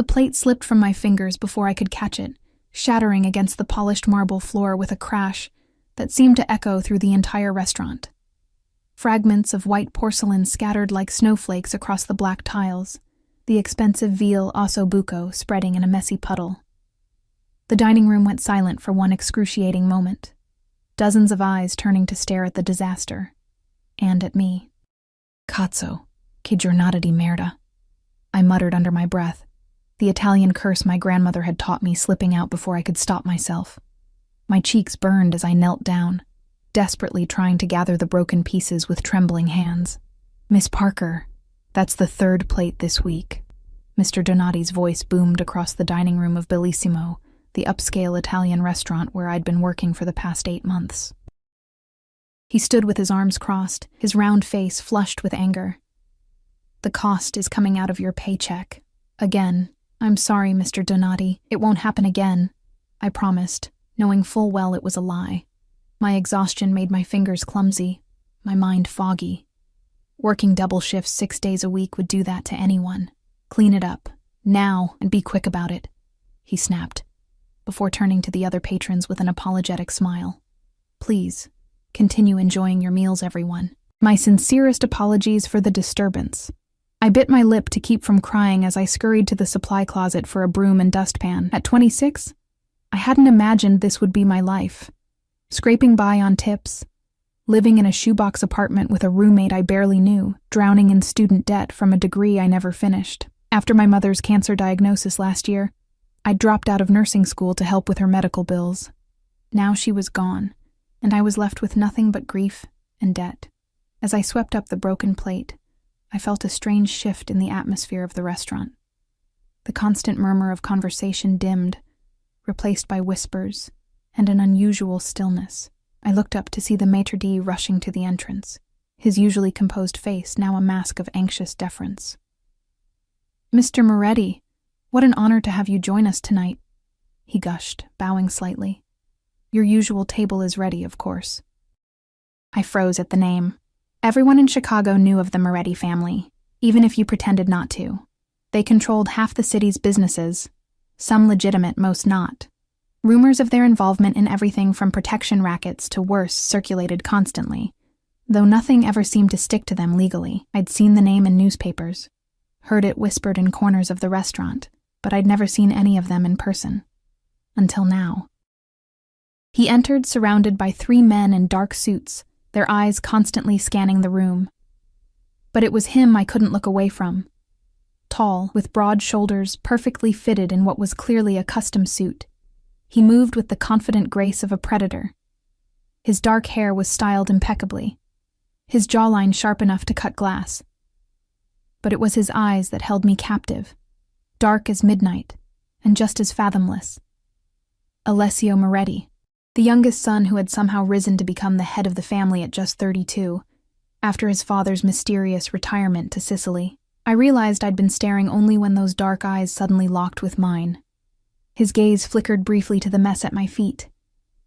The plate slipped from my fingers before I could catch it, shattering against the polished marble floor with a crash that seemed to echo through the entire restaurant. Fragments of white porcelain scattered like snowflakes across the black tiles, the expensive veal osso buco spreading in a messy puddle. The dining room went silent for one excruciating moment, dozens of eyes turning to stare at the disaster, and at me. Cazzo, che giornata di merda, I muttered under my breath, the Italian curse my grandmother had taught me slipping out before I could stop myself. My cheeks burned as I knelt down, desperately trying to gather the broken pieces with trembling hands. Miss Parker, that's the third plate this week. Mr. Donati's voice boomed across the dining room of Bellissimo, the upscale Italian restaurant where I'd been working for the past 8 months. He stood with his arms crossed, his round face flushed with anger. The cost is coming out of your paycheck. Again. I'm sorry, Mr. Donati. It won't happen again, I promised, knowing full well it was a lie. My exhaustion made my fingers clumsy, my mind foggy. Working double shifts 6 days a week would do that to anyone. Clean it up, now, and be quick about it, he snapped, before turning to the other patrons with an apologetic smile. Please, continue enjoying your meals, everyone. My sincerest apologies for the disturbance. I bit my lip to keep from crying as I scurried to the supply closet for a broom and dustpan. At 26, I hadn't imagined this would be my life. Scraping by on tips, living in a shoebox apartment with a roommate I barely knew, drowning in student debt from a degree I never finished. After my mother's cancer diagnosis last year, I dropped out of nursing school to help with her medical bills. Now she was gone, and I was left with nothing but grief and debt. As I swept up the broken plate, I felt a strange shift in the atmosphere of the restaurant. The constant murmur of conversation dimmed, replaced by whispers and an unusual stillness. I looked up to see the maitre d' rushing to the entrance, his usually composed face now a mask of anxious deference. Mr. Moretti, what an honor to have you join us tonight, he gushed, bowing slightly. Your usual table is ready, of course. I froze at the name. Everyone in Chicago knew of the Moretti family, even if you pretended not to. They controlled half the city's businesses, some legitimate, most not. Rumors of their involvement in everything from protection rackets to worse circulated constantly, though nothing ever seemed to stick to them legally. I'd seen the name in newspapers, heard it whispered in corners of the restaurant, but I'd never seen any of them in person. Until now. He entered surrounded by 3 men in dark suits, their eyes constantly scanning the room. But it was him I couldn't look away from. Tall, with broad shoulders, perfectly fitted in what was clearly a custom suit. He moved with the confident grace of a predator. His dark hair was styled impeccably, his jawline sharp enough to cut glass. But it was his eyes that held me captive, dark as midnight, and just as fathomless. Alessio Moretti, the youngest son who had somehow risen to become the head of the family at just 32, after his father's mysterious retirement to Sicily. I realized I'd been staring only when those dark eyes suddenly locked with mine. His gaze flickered briefly to the mess at my feet,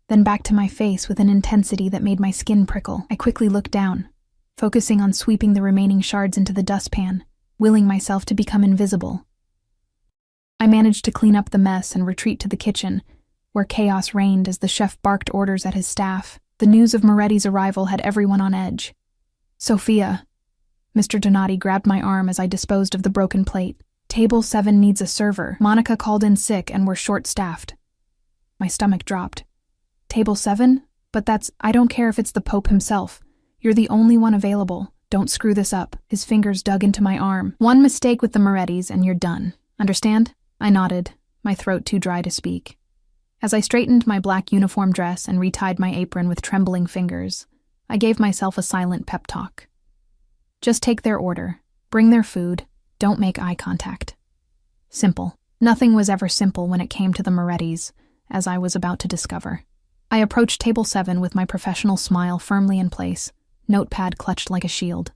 then back to my face with an intensity that made my skin prickle. I quickly looked down, focusing on sweeping the remaining shards into the dustpan, willing myself to become invisible. I managed to clean up the mess and retreat to the kitchen, where chaos reigned as the chef barked orders at his staff. The news of Moretti's arrival had everyone on edge. Sophia. Mr. Donati grabbed my arm as I disposed of the broken plate. Table 7 needs a server. Monica called in sick and we're short-staffed. My stomach dropped. Table 7? But I don't care if it's the Pope himself. You're the only one available. Don't screw this up. His fingers dug into my arm. One mistake with the Morettis and you're done. Understand? I nodded, my throat too dry to speak. As I straightened my black uniform dress and retied my apron with trembling fingers, I gave myself a silent pep talk. Just take their order, bring their food, don't make eye contact. Simple. Nothing was ever simple when it came to the Morettis, as I was about to discover. I approached table 7 with my professional smile firmly in place, notepad clutched like a shield.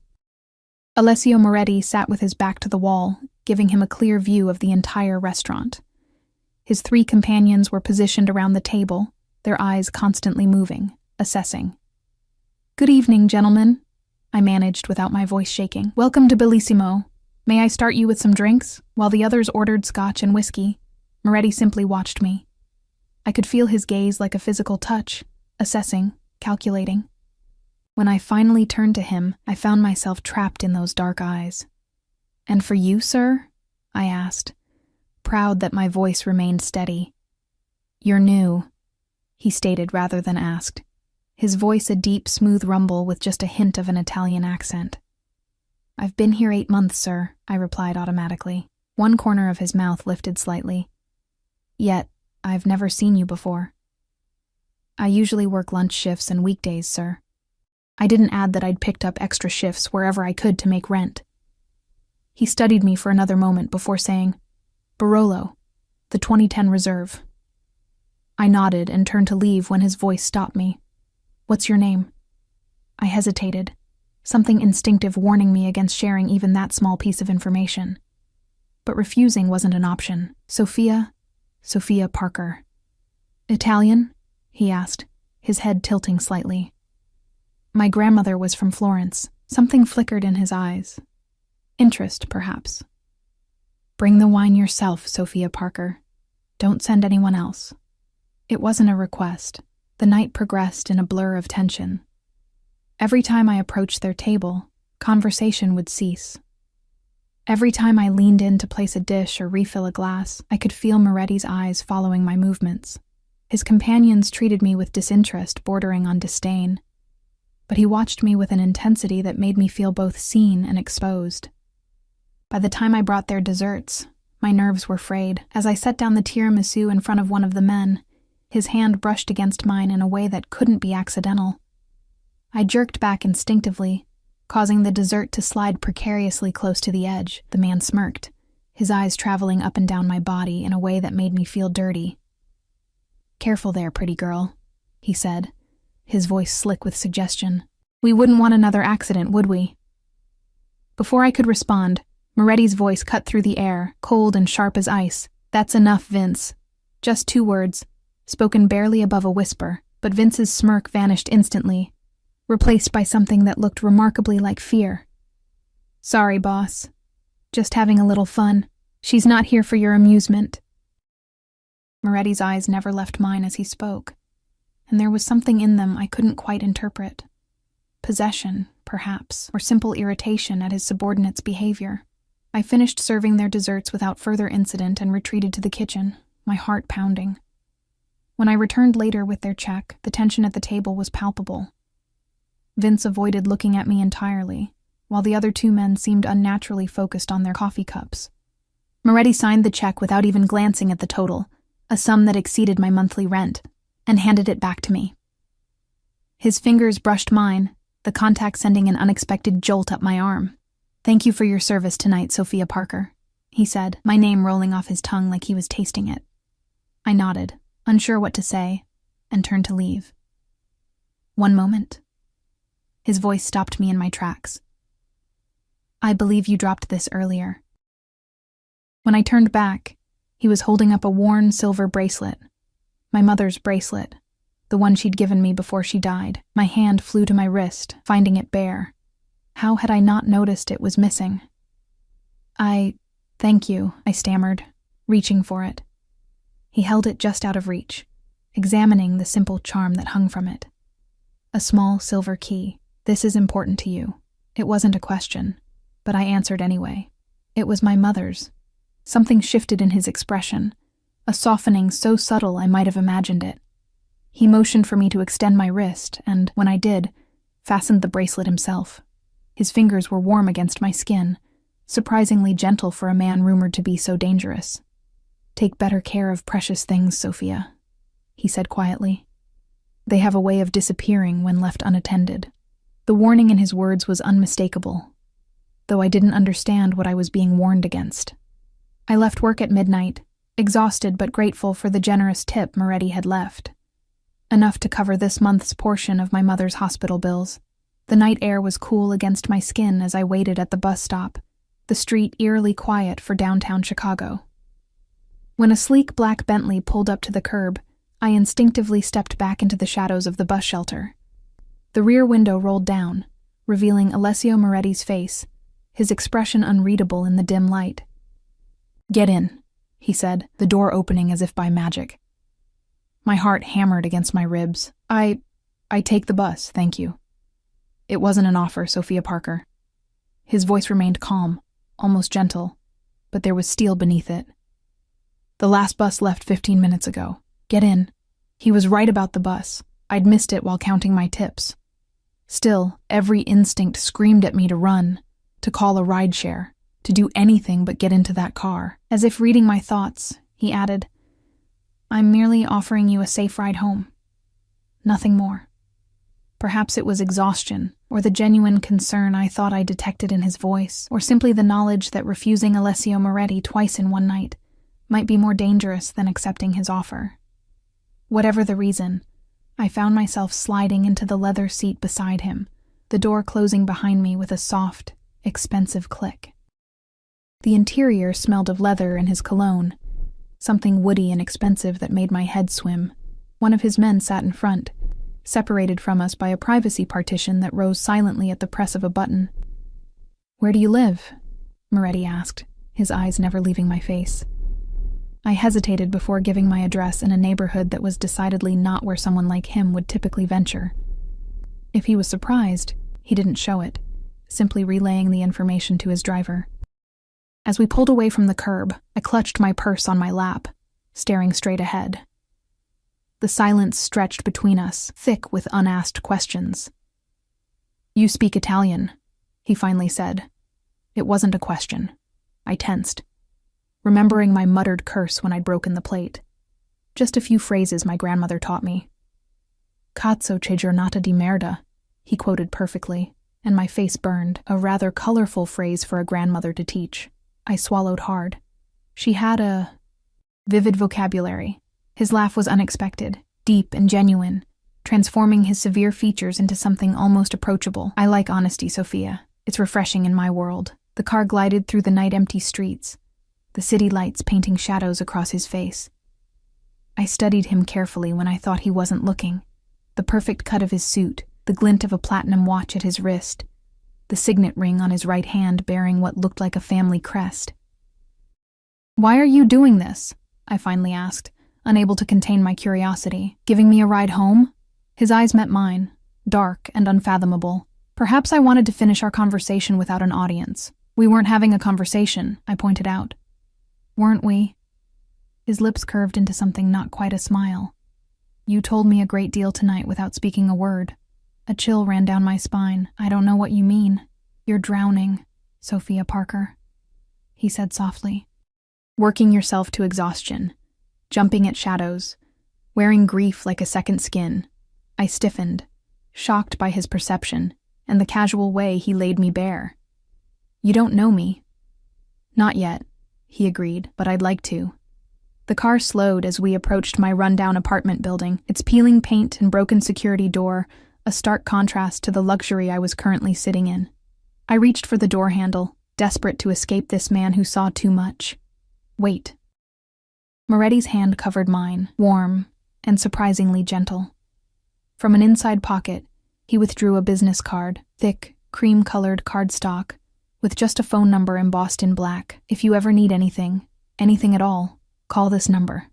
Alessio Moretti sat with his back to the wall, giving him a clear view of the entire restaurant. His 3 companions were positioned around the table, their eyes constantly moving, assessing. Good evening, gentlemen, I managed without my voice shaking. Welcome to Bellissimo. May I start you with some drinks? While the others ordered scotch and whiskey, Moretti simply watched me. I could feel his gaze like a physical touch, assessing, calculating. When I finally turned to him, I found myself trapped in those dark eyes. "And for you, sir?" I asked, proud that my voice remained steady. "You're new," he stated rather than asked, his voice a deep, smooth rumble with just a hint of an Italian accent. "I've been here 8 months, sir," I replied automatically. One corner of his mouth lifted slightly. "Yet, I've never seen you before." "I usually work lunch shifts and weekdays, sir." I didn't add that I'd picked up extra shifts wherever I could to make rent. He studied me for another moment before saying, "Barolo, the 2010 Reserve." I nodded and turned to leave when his voice stopped me. "What's your name?" I hesitated, something instinctive warning me against sharing even that small piece of information. But refusing wasn't an option. Sophia Parker." "Italian?" he asked, his head tilting slightly. "My grandmother was from Florence." Something flickered in his eyes. Interest, perhaps. "Bring the wine yourself, Sophia Parker. Don't send anyone else." It wasn't a request. The night progressed in a blur of tension. Every time I approached their table, conversation would cease. Every time I leaned in to place a dish or refill a glass, I could feel Moretti's eyes following my movements. His companions treated me with disinterest bordering on disdain. But he watched me with an intensity that made me feel both seen and exposed. By the time I brought their desserts, my nerves were frayed. As I set down the tiramisu in front of one of the men, his hand brushed against mine in a way that couldn't be accidental. I jerked back instinctively, causing the dessert to slide precariously close to the edge. The man smirked, his eyes traveling up and down my body in a way that made me feel dirty. "Careful there, pretty girl," he said, his voice slick with suggestion. "We wouldn't want another accident, would we?" Before I could respond, Moretti's voice cut through the air, cold and sharp as ice. "That's enough, Vince." Just 2 words, spoken barely above a whisper, but Vince's smirk vanished instantly, replaced by something that looked remarkably like fear. "Sorry, boss. Just having a little fun. She's not here for your amusement." Moretti's eyes never left mine as he spoke, and there was something in them I couldn't quite interpret. Possession, perhaps, or simple irritation at his subordinate's behavior. I finished serving their desserts without further incident and retreated to the kitchen, my heart pounding. When I returned later with their check, the tension at the table was palpable. Vince avoided looking at me entirely, while the other 2 men seemed unnaturally focused on their coffee cups. Moretti signed the check without even glancing at the total, a sum that exceeded my monthly rent, and handed it back to me. His fingers brushed mine, the contact sending an unexpected jolt up my arm. "Thank you for your service tonight, Sophia Parker," he said, my name rolling off his tongue like he was tasting it. I nodded, unsure what to say, and turned to leave. "One moment." His voice stopped me in my tracks. "I believe you dropped this earlier." When I turned back, he was holding up a worn silver bracelet. My mother's bracelet, the one she'd given me before she died. My hand flew to my wrist, finding it bare. How had I not noticed it was missing? Thank you," I stammered, reaching for it. He held it just out of reach, examining the simple charm that hung from it. A small silver key. "This is important to you." It wasn't a question, but I answered anyway. It was my mother's. Something shifted in his expression, a softening so subtle I might have imagined it. He motioned for me to extend my wrist, and, when I did, fastened the bracelet himself. His fingers were warm against my skin, surprisingly gentle for a man rumored to be so dangerous. "Take better care of precious things, Sophia," he said quietly. "They have a way of disappearing when left unattended." The warning in his words was unmistakable, though I didn't understand what I was being warned against. I left work at midnight, exhausted but grateful for the generous tip Moretti had left. Enough to cover this month's portion of my mother's hospital bills. The night air was cool against my skin as I waited at the bus stop, the street eerily quiet for downtown Chicago. When a sleek black Bentley pulled up to the curb, I instinctively stepped back into the shadows of the bus shelter. The rear window rolled down, revealing Alessio Moretti's face, his expression unreadable in the dim light. "Get in," he said, the door opening as if by magic. My heart hammered against my ribs. I take the bus, thank you." It wasn't an offer, Sophia Parker. His voice remained calm, almost gentle, but there was steel beneath it. "The last bus left 15 minutes ago. Get in." He was right about the bus. I'd missed it while counting my tips. Still, every instinct screamed at me to run, to call a rideshare, to do anything but get into that car. As if reading my thoughts, he added, "I'm merely offering you a safe ride home. Nothing more." Perhaps it was exhaustion, or the genuine concern I thought I detected in his voice, or simply the knowledge that refusing Alessio Moretti twice in one night might be more dangerous than accepting his offer. Whatever the reason, I found myself sliding into the leather seat beside him, the door closing behind me with a soft, expensive click. The interior smelled of leather and his cologne, something woody and expensive that made my head swim. One of his men sat in front, separated from us by a privacy partition that rose silently at the press of a button. "Where do you live?" Moretti asked, his eyes never leaving my face. I hesitated before giving my address in a neighborhood that was decidedly not where someone like him would typically venture. If he was surprised, he didn't show it, simply relaying the information to his driver. As we pulled away from the curb, I clutched my purse on my lap, staring straight ahead. The silence stretched between us, thick with unasked questions. "You speak Italian," he finally said. It wasn't a question. I tensed, remembering my muttered curse when I'd broken the plate. Just a few phrases my grandmother taught me. "Cazzo c'è giornata di merda," he quoted perfectly, and my face burned, a rather colorful phrase for a grandmother to teach. I swallowed hard. She had a vivid vocabulary. His laugh was unexpected, deep and genuine, transforming his severe features into something almost approachable. "I like honesty, Sophia. It's refreshing in my world." The car glided through the night-empty streets, the city lights painting shadows across his face. I studied him carefully when I thought he wasn't looking. The perfect cut of his suit, the glint of a platinum watch at his wrist, the signet ring on his right hand bearing what looked like a family crest. "Why are you doing this?" I finally asked, unable to contain my curiosity. "Giving me a ride home?" His eyes met mine, dark and unfathomable. Perhaps I wanted to finish our conversation without an audience. "We weren't having a conversation," I pointed out. "Weren't we?" His lips curved into something not quite a smile. "You told me a great deal tonight without speaking a word." A chill ran down my spine. "I don't know what you mean." "You're drowning, Sophia Parker," he said softly. "Working yourself to exhaustion, jumping at shadows, wearing grief like a second skin." I stiffened, shocked by his perception and the casual way he laid me bare. "You don't know me." "Not yet," he agreed, "but I'd like to." The car slowed as we approached my rundown apartment building, its peeling paint and broken security door a stark contrast to the luxury I was currently sitting in. I reached for the door handle, desperate to escape this man who saw too much. "Wait." Moretti's hand covered mine, warm and surprisingly gentle. From an inside pocket, he withdrew a business card, thick, cream-colored cardstock, with just a phone number embossed in black. "If you ever need anything at all, call this number."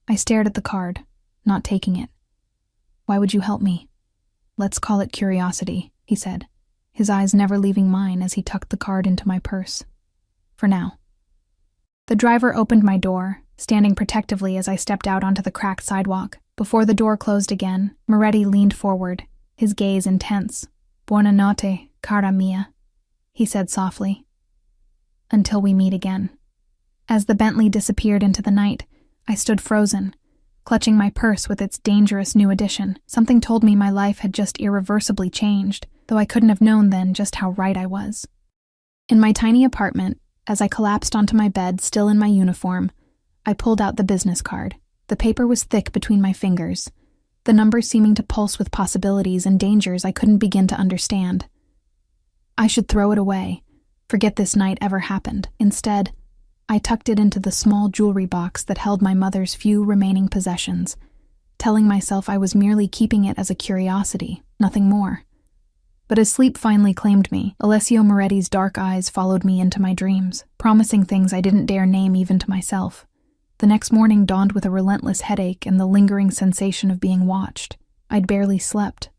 I stared at the card, not taking it. "Why would you help me?" "Let's call it curiosity," he said, his eyes never leaving mine as he tucked the card into my purse. "For now." The driver opened my door, standing protectively as I stepped out onto the cracked sidewalk. Before the door closed again, Moretti leaned forward, his gaze intense. "Buonanotte, cara mia," he said softly. "Until we meet again." As the Bentley disappeared into the night, I stood frozen, clutching my purse with its dangerous new addition. Something told me my life had just irreversibly changed, though I couldn't have known then just how right I was. In my tiny apartment, as I collapsed onto my bed still in my uniform, I pulled out the business card. The paper was thick between my fingers, the numbers seeming to pulse with possibilities and dangers I couldn't begin to understand. I should throw it away, forget this night ever happened. Instead, I tucked it into the small jewelry box that held my mother's few remaining possessions, telling myself I was merely keeping it as a curiosity, nothing more. But as sleep finally claimed me, Alessio Moretti's dark eyes followed me into my dreams, promising things I didn't dare name even to myself. The next morning dawned with a relentless headache and the lingering sensation of being watched. I'd barely slept,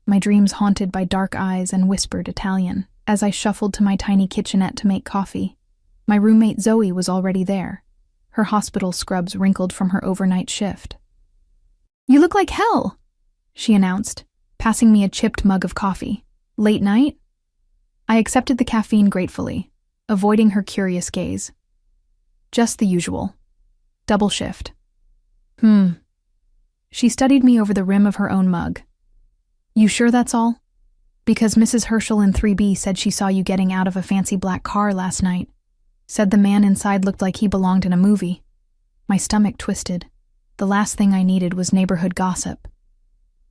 my dreams haunted by dark eyes and whispered Italian. As I shuffled to my tiny kitchenette to make coffee, my roommate Zoe was already there, her hospital scrubs wrinkled from her overnight shift. "You look like hell," she announced, passing me a chipped mug of coffee. "Late night?" I accepted the caffeine gratefully, avoiding her curious gaze. "Just the usual. Double shift." She studied me over the rim of her own mug. "You sure that's all? Because Mrs. Herschel in 3B said she saw you getting out of a fancy black car last night. Said the man inside looked like he belonged in a movie." My stomach twisted. The last thing I needed was neighborhood gossip.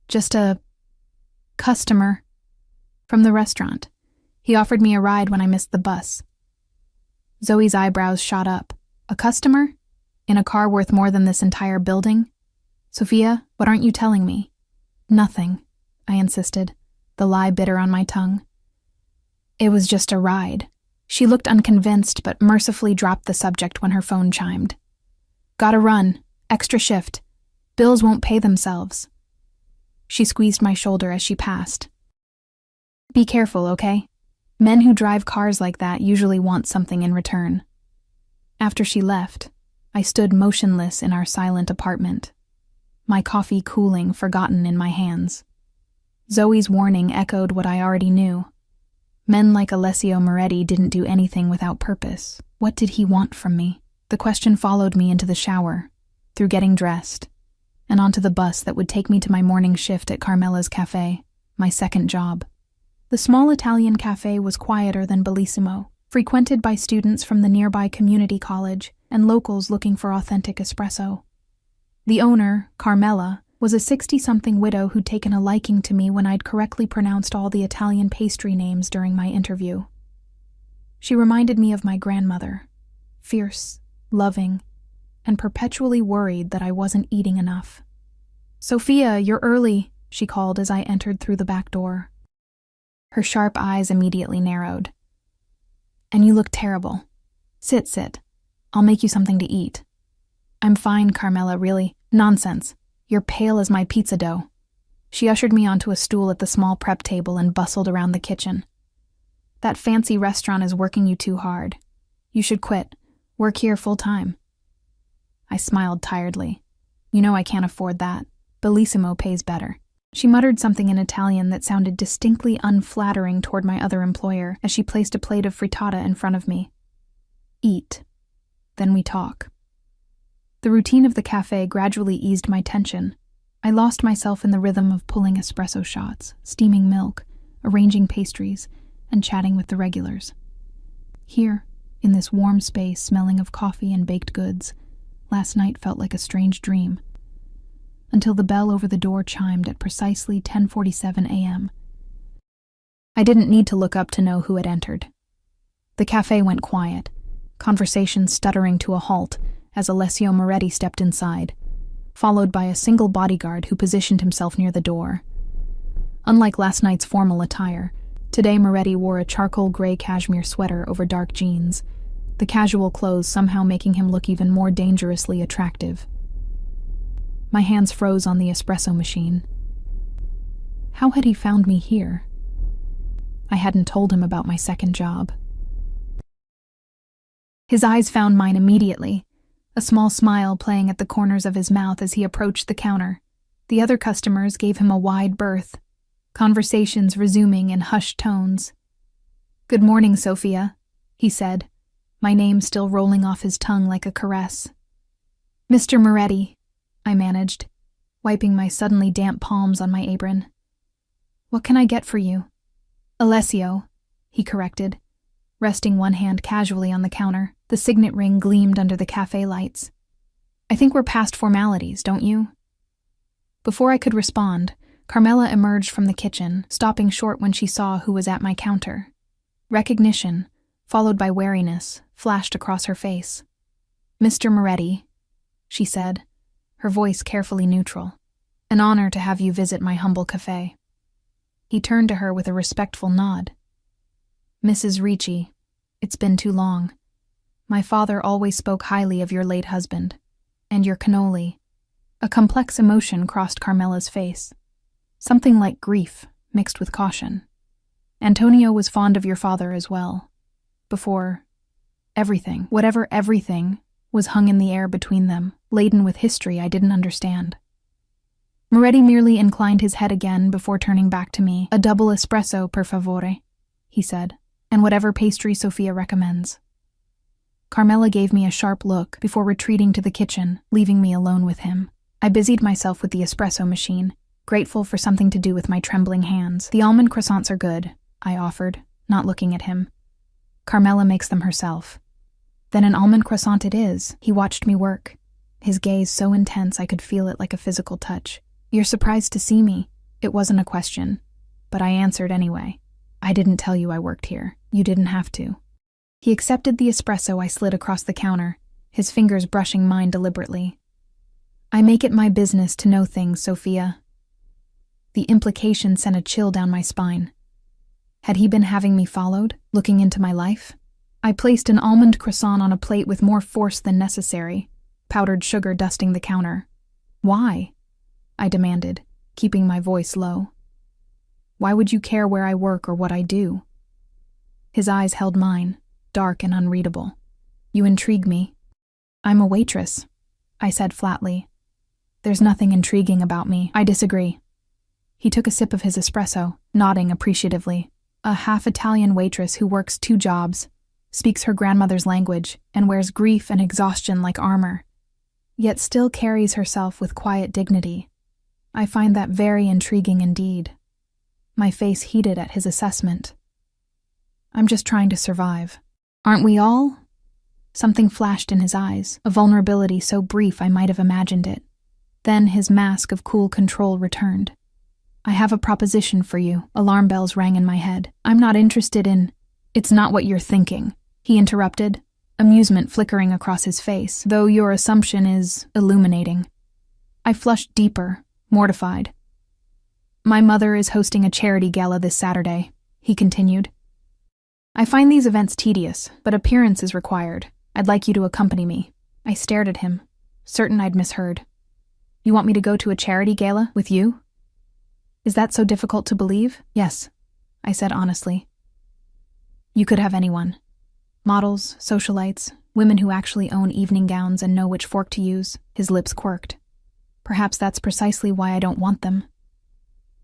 "Just a customer from the restaurant. He offered me a ride when I missed the bus." Zoe's eyebrows shot up. "A customer? In a car worth more than this entire building? Sophia, what aren't you telling me?" "Nothing," I insisted, the lie bitter on my tongue. "It was just a ride." She looked unconvinced but mercifully dropped the subject when her phone chimed. "Gotta run. Extra shift. Bills won't pay themselves." She squeezed my shoulder as she passed. "Be careful, okay? Men who drive cars like that usually want something in return." After she left, I stood motionless in our silent apartment, my coffee cooling, forgotten in my hands. Zoe's warning echoed what I already knew. Men like Alessio Moretti didn't do anything without purpose. What did he want from me? The question followed me into the shower, through getting dressed, and onto the bus that would take me to my morning shift at Carmela's Cafe, my second job. The small Italian cafe was quieter than Bellissimo, frequented by students from the nearby community college and locals looking for authentic espresso. The owner, Carmela, was a 60-something widow who'd taken a liking to me when I'd correctly pronounced all the Italian pastry names during my interview. She reminded me of my grandmother, fierce, loving, and perpetually worried that I wasn't eating enough. "Sophia, you're early," she called as I entered through the back door. Her sharp eyes immediately narrowed. "And you look terrible. Sit. I'll make you something to eat." "I'm fine, Carmela, really." "Nonsense. You're pale as my pizza dough." She ushered me onto a stool at the small prep table and bustled around the kitchen. "That fancy restaurant is working you too hard. You should quit. Work here full-time." I smiled tiredly. "You know I can't afford that. Bellissimo pays better." She muttered something in Italian that sounded distinctly unflattering toward my other employer as she placed a plate of frittata in front of me. "Eat. Then we talk." The routine of the cafe gradually eased my tension. I lost myself in the rhythm of pulling espresso shots, steaming milk, arranging pastries, and chatting with the regulars. Here, in this warm space smelling of coffee and baked goods, last night felt like a strange dream. Until the bell over the door chimed at precisely 10:47 a.m. I didn't need to look up to know who had entered. The cafe went quiet, conversation stuttering to a halt as Alessio Moretti stepped inside, followed by a single bodyguard who positioned himself near the door. Unlike last night's formal attire, today Moretti wore a charcoal gray cashmere sweater over dark jeans, the casual clothes somehow making him look even more dangerously attractive. My hands froze on the espresso machine. How had he found me here? I hadn't told him about my second job. His eyes found mine immediately, a small smile playing at the corners of his mouth as he approached the counter. The other customers gave him a wide berth, conversations resuming in hushed tones. "Good morning, Sophia," he said, my name still rolling off his tongue like a caress. "Mr. Moretti," I managed, wiping my suddenly damp palms on my apron. "What can I get for you?" "Alessio," he corrected, resting one hand casually on the counter. The signet ring gleamed under the cafe lights. "I think we're past formalities, don't you?" Before I could respond, Carmela emerged from the kitchen, stopping short when she saw who was at my counter. Recognition, followed by wariness, flashed across her face. "Mr. Moretti," she said, her voice carefully neutral. "An honor to have you visit my humble cafe." He turned to her with a respectful nod. "Mrs. Ricci, it's been too long. My father always spoke highly of your late husband. And your cannoli." A complex emotion crossed Carmela's face. Something like grief, mixed with caution. "Antonio was fond of your father as well. Before everything, whatever everything, was hung in the air between them, laden with history I didn't understand." Moretti merely inclined his head again before turning back to me. "A double espresso, per favore," he said, "and whatever pastry Sophia recommends." Carmela gave me a sharp look before retreating to the kitchen, leaving me alone with him. I busied myself with the espresso machine, grateful for something to do with my trembling hands. "The almond croissants are good," I offered, not looking at him. "Carmela makes them herself." "Then an almond croissant it is." He watched me work, his gaze so intense I could feel it like a physical touch. "You're surprised to see me." It wasn't a question, but I answered anyway. "I didn't tell you I worked here. You didn't have to." He accepted the espresso I slid across the counter, his fingers brushing mine deliberately. "I make it my business to know things, Sophia." The implication sent a chill down my spine. Had he been having me followed, looking into my life? I placed an almond croissant on a plate with more force than necessary, powdered sugar dusting the counter. "Why?" I demanded, keeping my voice low. "Why would you care where I work or what I do?" His eyes held mine, dark and unreadable. "You intrigue me." "I'm a waitress," I said flatly. "There's nothing intriguing about me." "I disagree." He took a sip of his espresso, nodding appreciatively. "A half-Italian waitress who works 2 jobs, speaks her grandmother's language, and wears grief and exhaustion like armor, yet still carries herself with quiet dignity. I find that very intriguing indeed." My face heated at his assessment. "I'm just trying to survive." "Aren't we all?" Something flashed in his eyes, a vulnerability so brief I might have imagined it. Then his mask of cool control returned. "I have a proposition for you." Alarm bells rang in my head. "I'm not interested in—" "It's not what you're thinking," he interrupted, amusement flickering across his face, "though your assumption is illuminating." I flushed deeper, mortified. "My mother is hosting a charity gala this Saturday," he continued. "I find these events tedious, but appearance is required. I'd like you to accompany me." I stared at him, certain I'd misheard. "You want me to go to a charity gala with you?" "Is that so difficult to believe?" "Yes," I said honestly. "You could have anyone. Models, socialites, women who actually own evening gowns and know which fork to use." His lips quirked. "Perhaps that's precisely why I don't want them."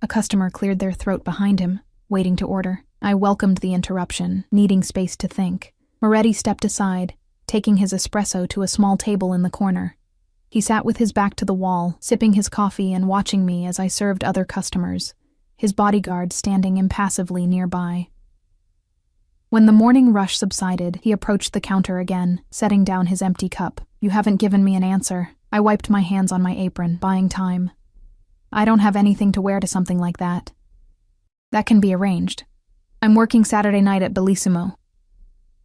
A customer cleared their throat behind him, waiting to order. I welcomed the interruption, needing space to think. Moretti stepped aside, taking his espresso to a small table in the corner. He sat with his back to the wall, sipping his coffee and watching me as I served other customers, his bodyguard standing impassively nearby. When the morning rush subsided, he approached the counter again, setting down his empty cup. "You haven't given me an answer." I wiped my hands on my apron, buying time. "I don't have anything to wear to something like that." "That can be arranged. I'm working Saturday night at Bellissimo."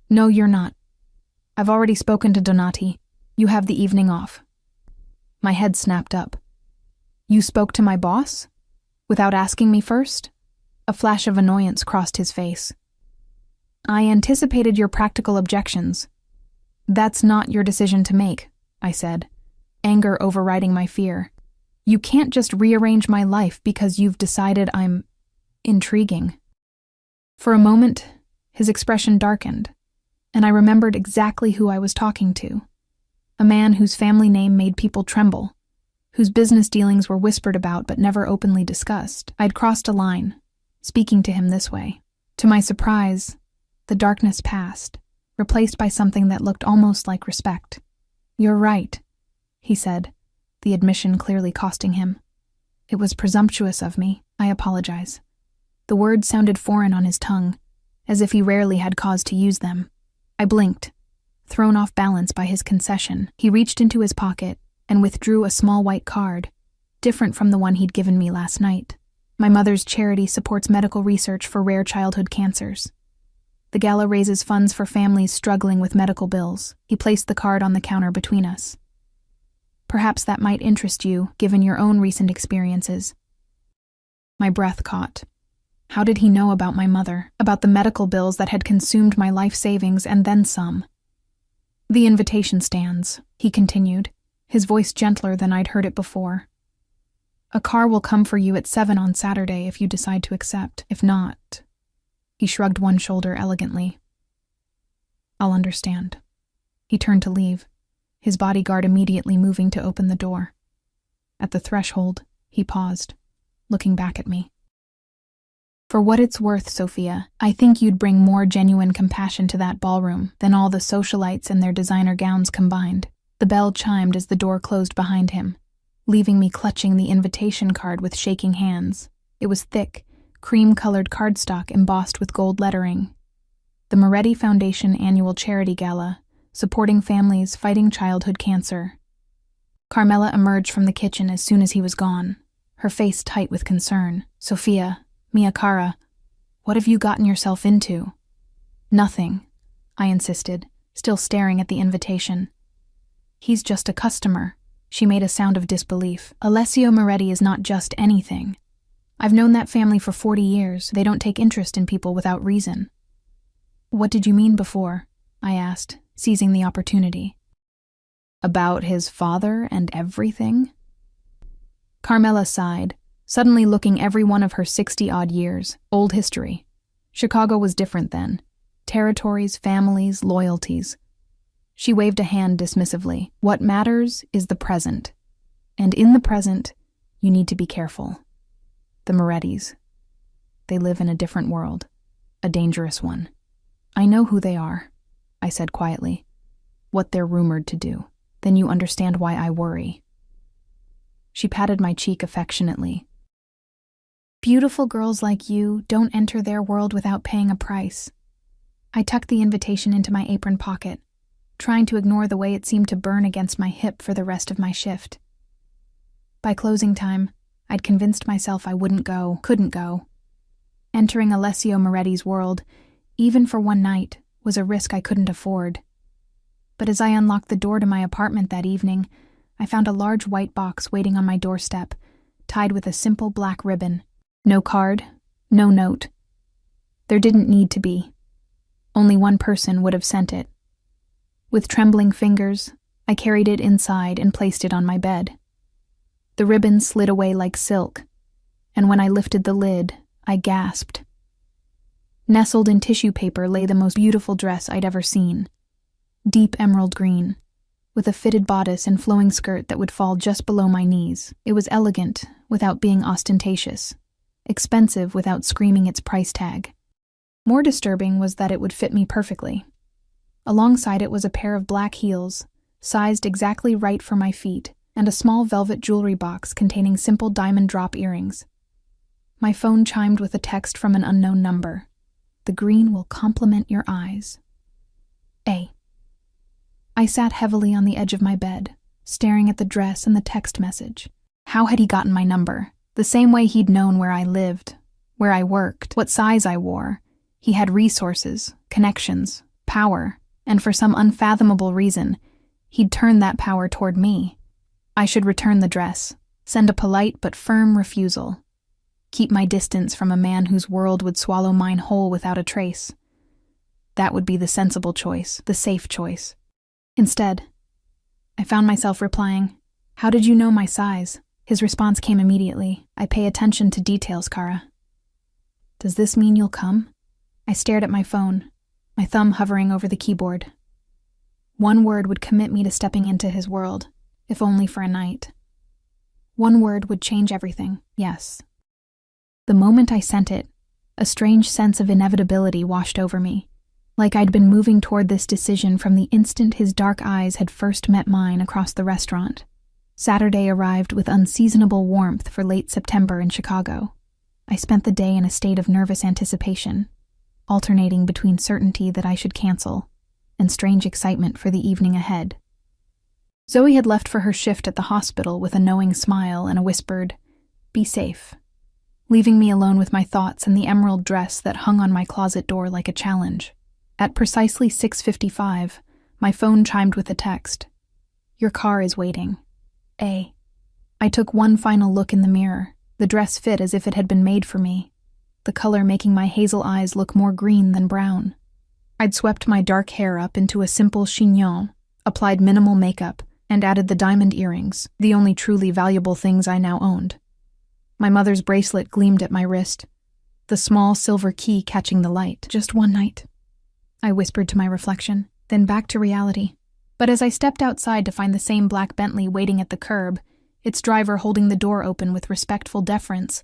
"No, you're not. I've already spoken to Donati. You have the evening off." My head snapped up. "You spoke to my boss? Without asking me first?" A flash of annoyance crossed his face. "I anticipated your practical objections." "That's not your decision to make," I said, anger overriding my fear. "You can't just rearrange my life because you've decided I'm intriguing." For a moment, his expression darkened, and I remembered exactly who I was talking to. A man whose family name made people tremble, whose business dealings were whispered about but never openly discussed. I'd crossed a line, speaking to him this way. To my surprise, the darkness passed, replaced by something that looked almost like respect. "You're right," he said, the admission clearly costing him. "It was presumptuous of me. I apologize." The words sounded foreign on his tongue, as if he rarely had cause to use them. I blinked, thrown off balance by his concession. He reached into his pocket and withdrew a small white card, different from the one he'd given me last night. "My mother's charity supports medical research for rare childhood cancers. The gala raises funds for families struggling with medical bills." He placed the card on the counter between us. "Perhaps that might interest you, given your own recent experiences." My breath caught. How did he know about my mother, about the medical bills that had consumed my life savings and then some? "The invitation stands," he continued, his voice gentler than I'd heard it before. "A car will come for you at 7 on Saturday if you decide to accept. If not..." He shrugged one shoulder elegantly. "I'll understand." He turned to leave, his bodyguard immediately moving to open the door. At the threshold, he paused, looking back at me. "For what it's worth, Sophia, I think you'd bring more genuine compassion to that ballroom than all the socialites and their designer gowns combined." The bell chimed as the door closed behind him, leaving me clutching the invitation card with shaking hands. It was thick, cream-colored cardstock embossed with gold lettering. The Moretti Foundation Annual Charity Gala, supporting families fighting childhood cancer. Carmela emerged from the kitchen as soon as he was gone, her face tight with concern. "Sophia, mia cara, what have you gotten yourself into?" "Nothing," I insisted, still staring at the invitation. "He's just a customer." She made a sound of disbelief. "Alessio Moretti is not just anything. I've known that family for 40 years. They don't take interest in people without reason." "What did you mean before?" I asked, seizing the opportunity. "About his father and everything?" Carmela sighed, suddenly looking every one of her 60-odd years. Old history. Chicago was different then. Territories, families, loyalties. She waved a hand dismissively. "What matters is the present. And in the present, you need to be careful. The Morettis. They live in a different world. A dangerous one." "I know who they are," I said quietly. "What they're rumored to do. Then you understand why I worry." She patted my cheek affectionately. "Beautiful girls like you don't enter their world without paying a price." I tucked the invitation into my apron pocket, trying to ignore the way it seemed to burn against my hip for the rest of my shift. By closing time, I'd convinced myself I couldn't go. Entering Alessio Moretti's world, even for one night, was a risk I couldn't afford. But as I unlocked the door to my apartment that evening, I found a large white box waiting on my doorstep, tied with a simple black ribbon. No card, no note. There didn't need to be. Only one person would have sent it. With trembling fingers, I carried it inside and placed it on my bed. The ribbon slid away like silk, and when I lifted the lid, I gasped. Nestled in tissue paper lay the most beautiful dress I'd ever seen. Deep emerald green, with a fitted bodice and flowing skirt that would fall just below my knees. It was elegant without being ostentatious, expensive without screaming its price tag. More disturbing was that it would fit me perfectly. Alongside it was a pair of black heels, sized exactly right for my feet, and a small velvet jewelry box containing simple diamond drop earrings. My phone chimed with a text from an unknown number. "The green will complement your eyes. A." I sat heavily on the edge of my bed, staring at the dress and the text message. How had he gotten my number? The same way he'd known where I lived, where I worked, what size I wore. He had resources, connections, power, and for some unfathomable reason, he'd turned that power toward me. I should return the dress, send a polite but firm refusal. Keep my distance from a man whose world would swallow mine whole without a trace. That would be the sensible choice, the safe choice. Instead, I found myself replying, "How did you know my size?" His response came immediately. "I pay attention to details, Kara." "Does this mean you'll come?" I stared at my phone, my thumb hovering over the keyboard. One word would commit me to stepping into his world, if only for a night. One word would change everything, yes. The moment I sent it, a strange sense of inevitability washed over me, like I'd been moving toward this decision from the instant his dark eyes had first met mine across the restaurant. Saturday arrived with unseasonable warmth for late September in Chicago. I spent the day in a state of nervous anticipation, alternating between certainty that I should cancel and strange excitement for the evening ahead. Zoe had left for her shift at the hospital with a knowing smile and a whispered, "Be safe," leaving me alone with my thoughts and the emerald dress that hung on my closet door like a challenge. At precisely 6:55, my phone chimed with a text. "Your car is waiting. A." I took one final look in the mirror. The dress fit as if it had been made for me. the color making my hazel eyes look more green than brown. I'd swept my dark hair up into a simple chignon, applied minimal makeup, and added the diamond earrings, the only truly valuable things I now owned. My mother's bracelet gleamed at my wrist, the small silver key catching the light. Just one night, I whispered to my reflection, then back to reality. But as I stepped outside to find the same black Bentley waiting at the curb, its driver holding the door open with respectful deference,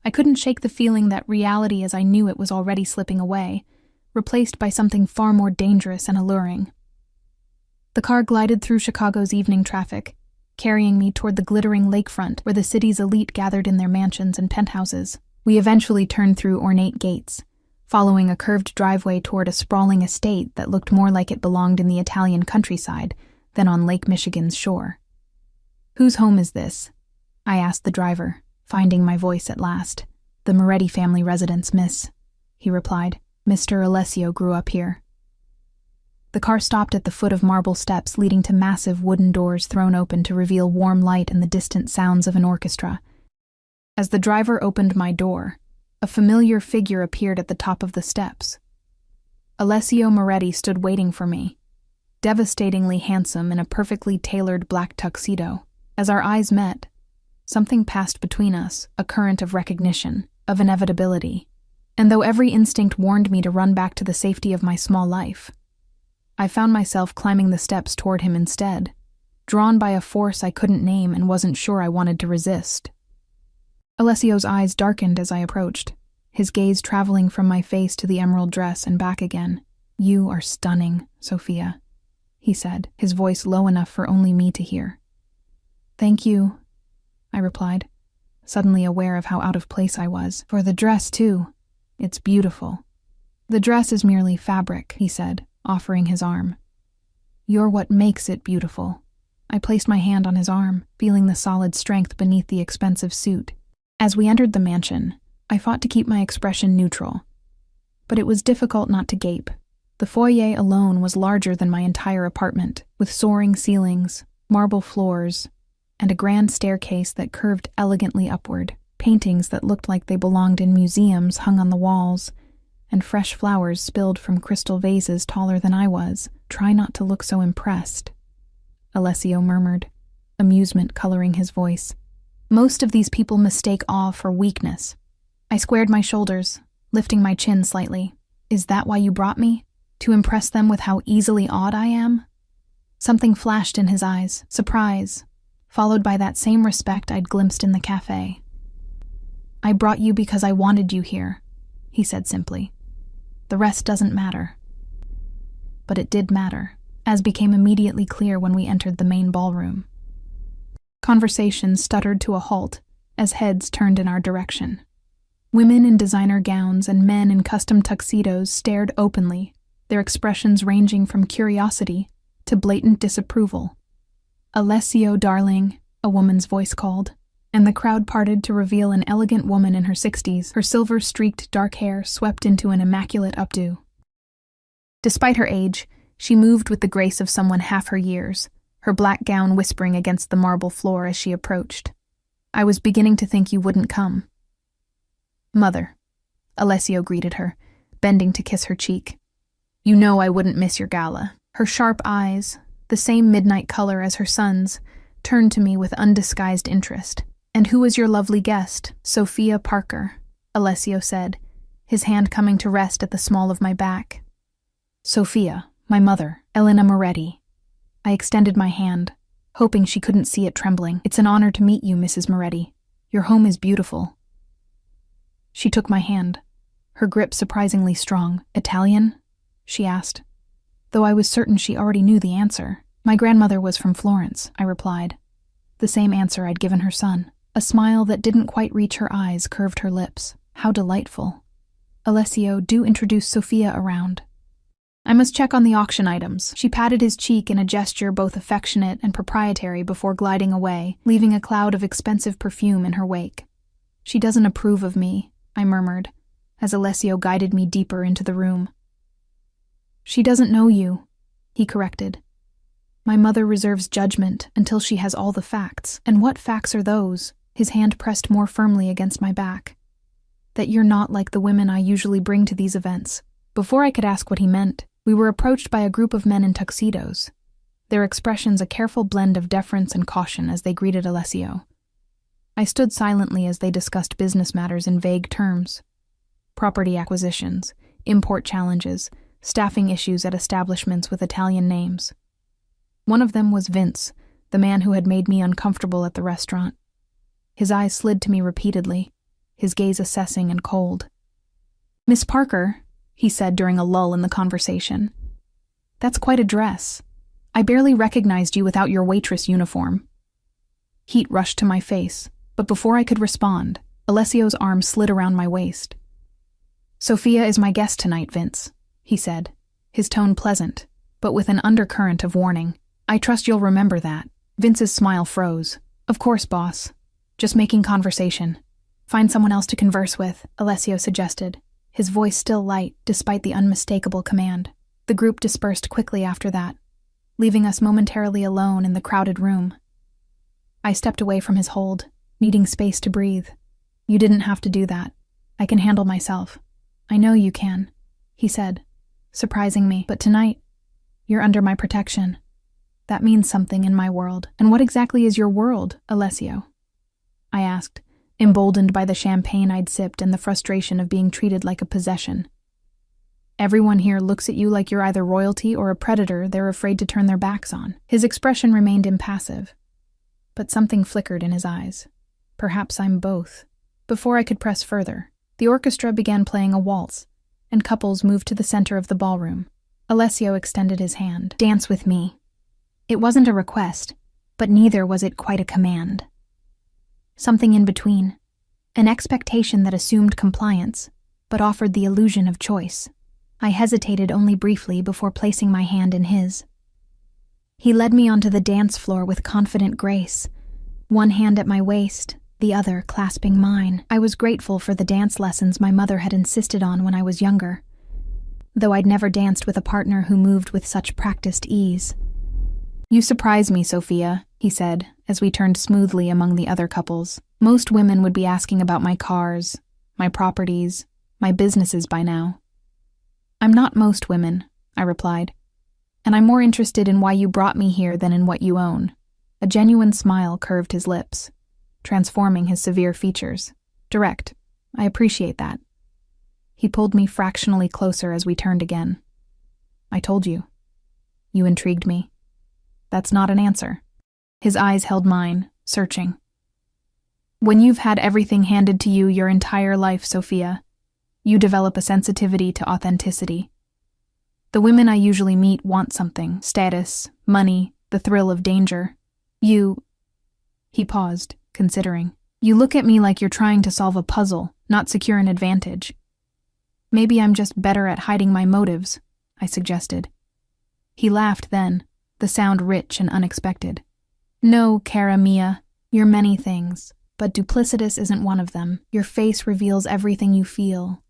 I couldn't shake the feeling that reality as I knew it was already slipping away, replaced by something far more dangerous and alluring. The car glided through Chicago's evening traffic, carrying me toward the glittering lakefront where the city's elite gathered in their mansions and penthouses. We eventually turned through ornate gates, following a curved driveway toward a sprawling estate that looked more like it belonged in the Italian countryside than on Lake Michigan's shore. "Whose home is this?" I asked the driver, finding my voice at last. "The Moretti family residence, miss," he replied. "Mr. Alessio grew up here." The car stopped at the foot of marble steps leading to massive wooden doors thrown open to reveal warm light and the distant sounds of an orchestra. As the driver opened my door, a familiar figure appeared at the top of the steps. Alessio Moretti stood waiting for me, devastatingly handsome in a perfectly tailored black tuxedo. As our eyes met, something passed between us, a current of recognition, of inevitability. And though every instinct warned me to run back to the safety of my small life, I found myself climbing the steps toward him instead, drawn by a force I couldn't name and wasn't sure I wanted to resist. Alessio's eyes darkened as I approached, his gaze traveling from my face to the emerald dress and back again. "You are stunning, Sophia," he said, his voice low enough for only me to hear. "Thank you," I replied, suddenly aware of how out of place I was. "For the dress, too. It's beautiful." "The dress is merely fabric," he said, offering his arm. "You're what makes it beautiful." I placed my hand on his arm, feeling the solid strength beneath the expensive suit. As we entered the mansion, I fought to keep my expression neutral. But it was difficult not to gape. The foyer alone was larger than my entire apartment, with soaring ceilings, marble floors, and a grand staircase that curved elegantly upward. Paintings that looked like they belonged in museums hung on the walls, and fresh flowers spilled from crystal vases taller than I was. "Try not to look so impressed," Alessio murmured, amusement coloring his voice. "Most of these people mistake awe for weakness." I squared my shoulders, lifting my chin slightly. "Is that why you brought me? To impress them with how easily awed I am?" Something flashed in his eyes, surprise, followed by that same respect I'd glimpsed in the cafe. "I brought you because I wanted you here," he said simply. "The rest doesn't matter." But it did matter, as became immediately clear when we entered the main ballroom. Conversation stuttered to a halt as heads turned in our direction. Women in designer gowns and men in custom tuxedos stared openly, their expressions ranging from curiosity to blatant disapproval. "Alessio, darling," a woman's voice called, and the crowd parted to reveal an elegant woman in her 60s, her silver-streaked dark hair swept into an immaculate updo. Despite her age, she moved with the grace of someone half her years, her black gown whispering against the marble floor as she approached. "I was beginning to think you wouldn't come." "Mother," Alessio greeted her, bending to kiss her cheek. "You know I wouldn't miss your gala." Her sharp eyes, the same midnight color as her son's, turned to me with undisguised interest. "And who is your lovely guest?" "Sophia Parker," Alessio said, his hand coming to rest at the small of my back. "Sophia, my mother, Elena Moretti." I extended my hand, hoping she couldn't see it trembling. "It's an honor to meet you, Mrs. Moretti. Your home is beautiful." She took my hand, her grip surprisingly strong. "Italian?" she asked, though I was certain she already knew the answer. "My grandmother was from Florence," I replied, the same answer I'd given her son. A smile that didn't quite reach her eyes curved her lips. How delightful. "Alessio, do introduce Sophia around." "I must check on the auction items." She patted his cheek in a gesture both affectionate and proprietary before gliding away, leaving a cloud of expensive perfume in her wake. "She doesn't approve of me," I murmured, as Alessio guided me deeper into the room. "She doesn't know you," he corrected. "My mother reserves judgment until she has all the facts. And what facts are those?" His hand pressed more firmly against my back. That you're not like the women I usually bring to these events." Before I could ask what he meant, we were approached by a group of men in tuxedos, their expressions a careful blend of deference and caution as they greeted Alessio. I stood silently as they discussed business matters in vague terms. Property acquisitions, import challenges, staffing issues at establishments with Italian names. One of them was Vince, the man who had made me uncomfortable at the restaurant. His eyes slid to me repeatedly, his gaze assessing and cold. "Miss Parker," he said during a lull in the conversation. "That's quite a dress. I barely recognized you without your waitress uniform." Heat rushed to my face, but before I could respond, Alessio's arm slid around my waist. "Sophia is my guest tonight, Vince," he said, his tone pleasant, but with an undercurrent of warning. "I trust you'll remember that." Vince's smile froze. "Of course, boss. Just making conversation." "Find someone else to converse with," Alessio suggested, his voice still light despite the unmistakable command. The group dispersed quickly after that, leaving us momentarily alone in the crowded room. I stepped away from his hold, needing space to breathe. "You didn't have to do that. I can handle myself." "I know you can," he said, surprising me. "But tonight, you're under my protection. That means something in my world." "And what exactly is your world, Alessio?" I asked, emboldened by the champagne I'd sipped and the frustration of being treated like a possession. "Everyone here looks at you like you're either royalty or a predator they're afraid to turn their backs on." His expression remained impassive, but something flickered in his eyes. "Perhaps I'm both." Before I could press further, the orchestra began playing a waltz, and couples moved to the center of the ballroom. Alessio extended his hand. "Dance with me." It wasn't a request, but neither was it quite a command. Something in between, an expectation that assumed compliance, but offered the illusion of choice. I hesitated only briefly before placing my hand in his. He led me onto the dance floor with confident grace, one hand at my waist, the other clasping mine. I was grateful for the dance lessons my mother had insisted on when I was younger, though I'd never danced with a partner who moved with such practiced ease. "You surprise me, Sophia," he said, as we turned smoothly among the other couples. "Most women would be asking about my cars, my properties, my businesses by now." "I'm not most women," I replied, "and I'm more interested in why you brought me here than in what you own." A genuine smile curved his lips, transforming his severe features. "Direct. I appreciate that." He pulled me fractionally closer as we turned again. "I told you. You intrigued me." "That's not an answer." His eyes held mine, searching. "When you've had everything handed to you your entire life, Sophia, you develop a sensitivity to authenticity. The women I usually meet want something: status, money, the thrill of danger. You..." He paused, considering. "You look at me like you're trying to solve a puzzle, not secure an advantage." "Maybe I'm just better at hiding my motives," I suggested. He laughed then, the sound rich and unexpected. "No, cara mia, you're many things, but duplicitous isn't one of them. Your face reveals everything you feel."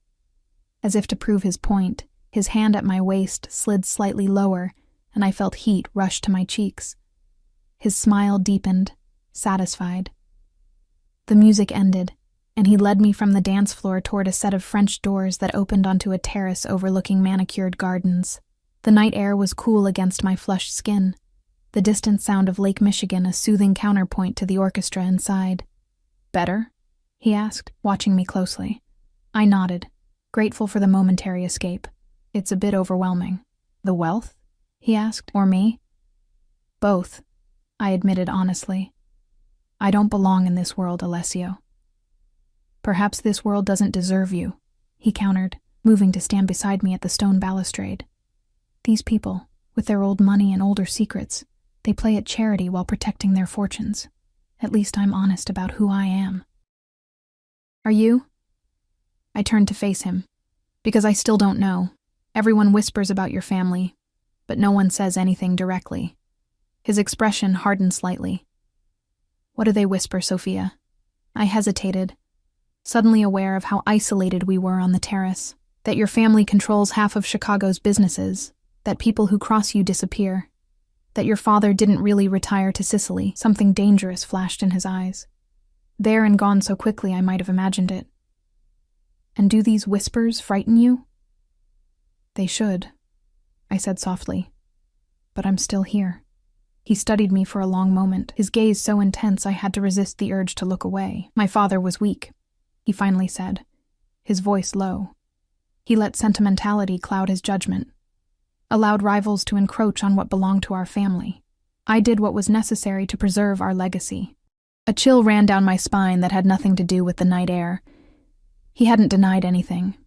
As if to prove his point, his hand at my waist slid slightly lower, and I felt heat rush to my cheeks. His smile deepened, satisfied. The music ended, and he led me from the dance floor toward a set of French doors that opened onto a terrace overlooking manicured gardens. The night air was cool against my flushed skin, the distant sound of Lake Michigan a soothing counterpoint to the orchestra inside. "Better?" he asked, watching me closely. I nodded, grateful for the momentary escape. "It's a bit overwhelming." "The wealth?" he asked. "Or me?" "Both," I admitted honestly. "I don't belong in this world, Alessio." "Perhaps this world doesn't deserve you," he countered, moving to stand beside me at the stone balustrade. "These people, with their old money and older secrets, they play at charity while protecting their fortunes. At least I'm honest about who I am." "Are you?" I turned to face him, because I still don't know. Everyone whispers about your family, but no one says anything directly. His expression hardened slightly. "What do they whisper, Sophia?" I hesitated, suddenly aware of how isolated we were on the terrace. "That your family controls half of Chicago's businesses, that people who cross you disappear, that your father didn't really retire to Sicily." Something dangerous flashed in his eyes. There and gone so quickly I might have imagined it. And do these whispers frighten you?" "They should," I said softly. "But I'm still here." He studied me for a long moment, his gaze so intense I had to resist the urge to look away. "My father was weak," he finally said, his voice low. "He let sentimentality cloud his judgment, allowed rivals to encroach on what belonged to our family. I did what was necessary to preserve our legacy." A chill ran down my spine that had nothing to do with the night air. He hadn't denied anything.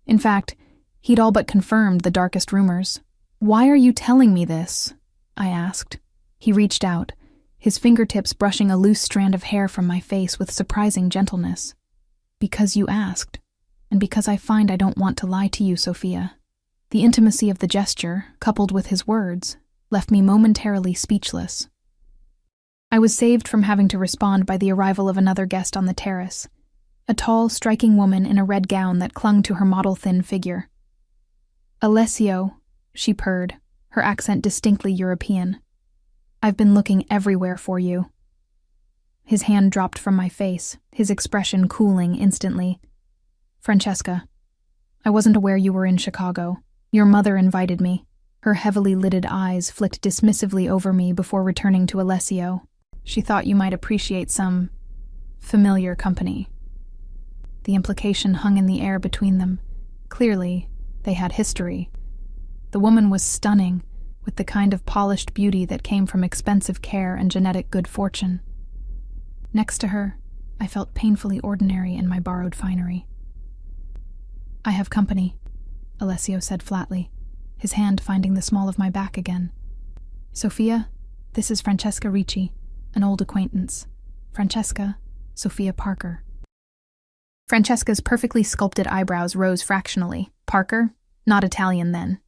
In fact, he'd all but confirmed the darkest rumors. "Why are you telling me this?" I asked. He reached out, his fingertips brushing a loose strand of hair from my face with surprising gentleness. "Because you asked, and because I find I don't want to lie to you, Sophia." The intimacy of the gesture, coupled with his words, left me momentarily speechless. I was saved from having to respond by the arrival of another guest on the terrace, a tall, striking woman in a red gown that clung to her model-thin figure. "Alessio," she purred, her accent distinctly European. "I've been looking everywhere for you." His hand dropped from my face, his expression cooling instantly. "Francesca, I wasn't aware you were in Chicago. Your mother invited me." Her heavily lidded eyes flicked dismissively over me before returning to Alessio. "She thought you might appreciate some familiar company." The implication hung in the air between them. Clearly, they had history. The woman was stunning, with the kind of polished beauty that came from expensive care and genetic good fortune. Next to her, I felt painfully ordinary in my borrowed finery. "I have company," Alessio said flatly, his hand finding the small of my back again. "Sophia, this is Francesca Ricci, an old acquaintance. Francesca, Sophia Parker." Francesca's perfectly sculpted eyebrows rose fractionally. "Parker? Not Italian, then."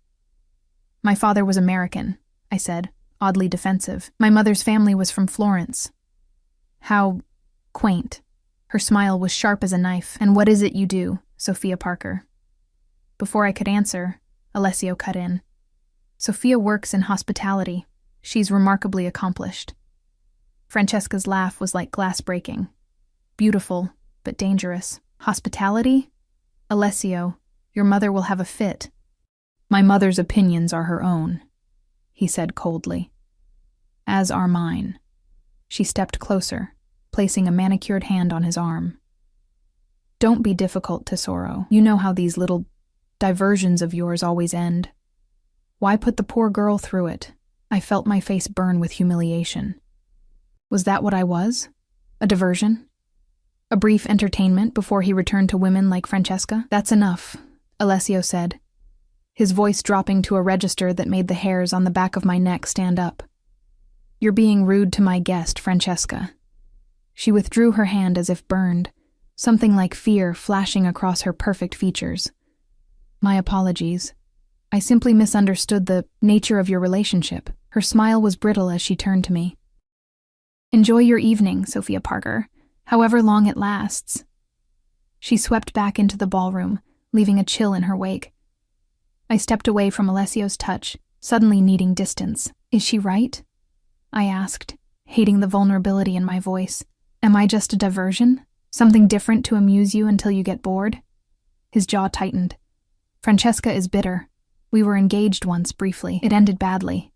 "My father was American," I said, oddly defensive. "My mother's family was from Florence." "How quaint." Her smile was sharp as a knife. "And what is it you do, Sophia Parker?" Before I could answer, Alessio cut in. "Sophia works in hospitality. She's remarkably accomplished." Francesca's laugh was like glass breaking. "Beautiful, but dangerous. Hospitality? Alessio, your mother will have a fit." "My mother's opinions are her own," he said coldly. "As are mine." She stepped closer, placing a manicured hand on his arm. "Don't be difficult, Tesoro. You know how these little diversions of yours always end. Why put the poor girl through it?" I felt my face burn with humiliation. Was that what I was? A diversion? A brief entertainment before he returned to women like Francesca? "That's enough," Alessio said, his voice dropping to a register that made the hairs on the back of my neck stand up. "You're being rude to my guest, Francesca." She withdrew her hand as if burned, something like fear flashing across her perfect features. "My apologies. I simply misunderstood the nature of your relationship." Her smile was brittle as she turned to me. "Enjoy your evening, Sophia Parker, however long it lasts." She swept back into the ballroom, leaving a chill in her wake. I stepped away from Alessio's touch, suddenly needing distance. "Is she right?" I asked, hating the vulnerability in my voice. "Am I just a diversion? Something different to amuse you until you get bored?" His jaw tightened. "Francesca is bitter. We were engaged once briefly. It ended badly."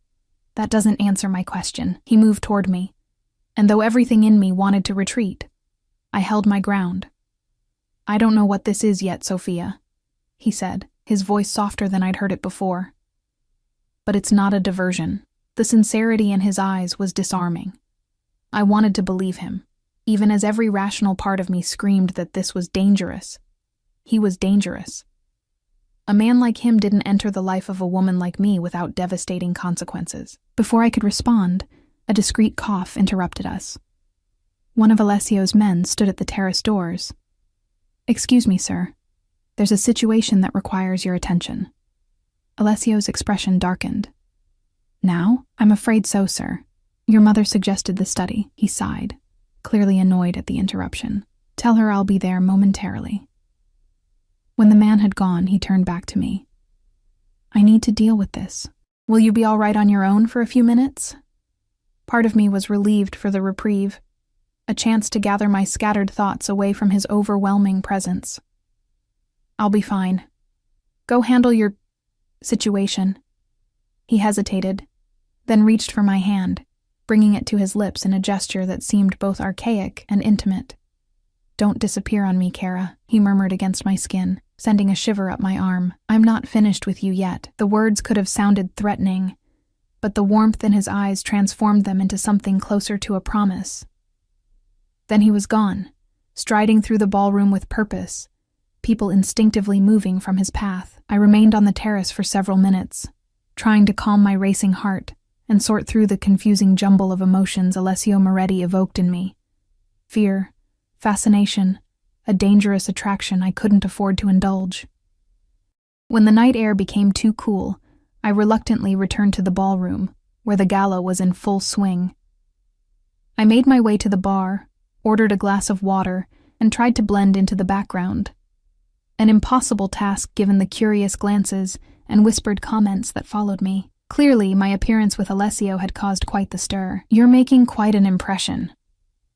"That doesn't answer my question." He moved toward me, and though everything in me wanted to retreat, I held my ground. "I don't know what this is yet, Sophia," he said, his voice softer than I'd heard it before. But it's not a diversion. The sincerity in his eyes was disarming. I wanted to believe him, even as every rational part of me screamed that this was dangerous. He was dangerous. A man like him didn't enter the life of a woman like me without devastating consequences. Before I could respond, a discreet cough interrupted us. One of Alessio's men stood at the terrace doors. "Excuse me, sir. There's a situation that requires your attention." Alessio's expression darkened. "Now? I'm afraid so, sir. Your mother suggested the study." He sighed, clearly annoyed at the interruption. "Tell her I'll be there momentarily." When the man had gone, he turned back to me. "I need to deal with this. Will you be all right on your own for a few minutes?" Part of me was relieved for the reprieve, a chance to gather my scattered thoughts away from his overwhelming presence. I'll be fine. Go handle your situation. He hesitated, then reached for my hand, bringing it to his lips in a gesture that seemed both archaic and intimate. Don't disappear on me, Kara, he murmured against my skin, sending a shiver up my arm. I'm not finished with you yet. The words could have sounded threatening, but the warmth in his eyes transformed them into something closer to a promise. Then he was gone, striding through the ballroom with purpose, people instinctively moving from his path. I remained on the terrace for several minutes, trying to calm my racing heart and sort through the confusing jumble of emotions Alessio Moretti evoked in me. Fear, fascination, a dangerous attraction I couldn't afford to indulge. When the night air became too cool, I reluctantly returned to the ballroom, where the gala was in full swing. I made my way to the bar, ordered a glass of water, and tried to blend into the background. An impossible task given the curious glances and whispered comments that followed me. Clearly, my appearance with Alessio had caused quite the stir. You're making quite an impression,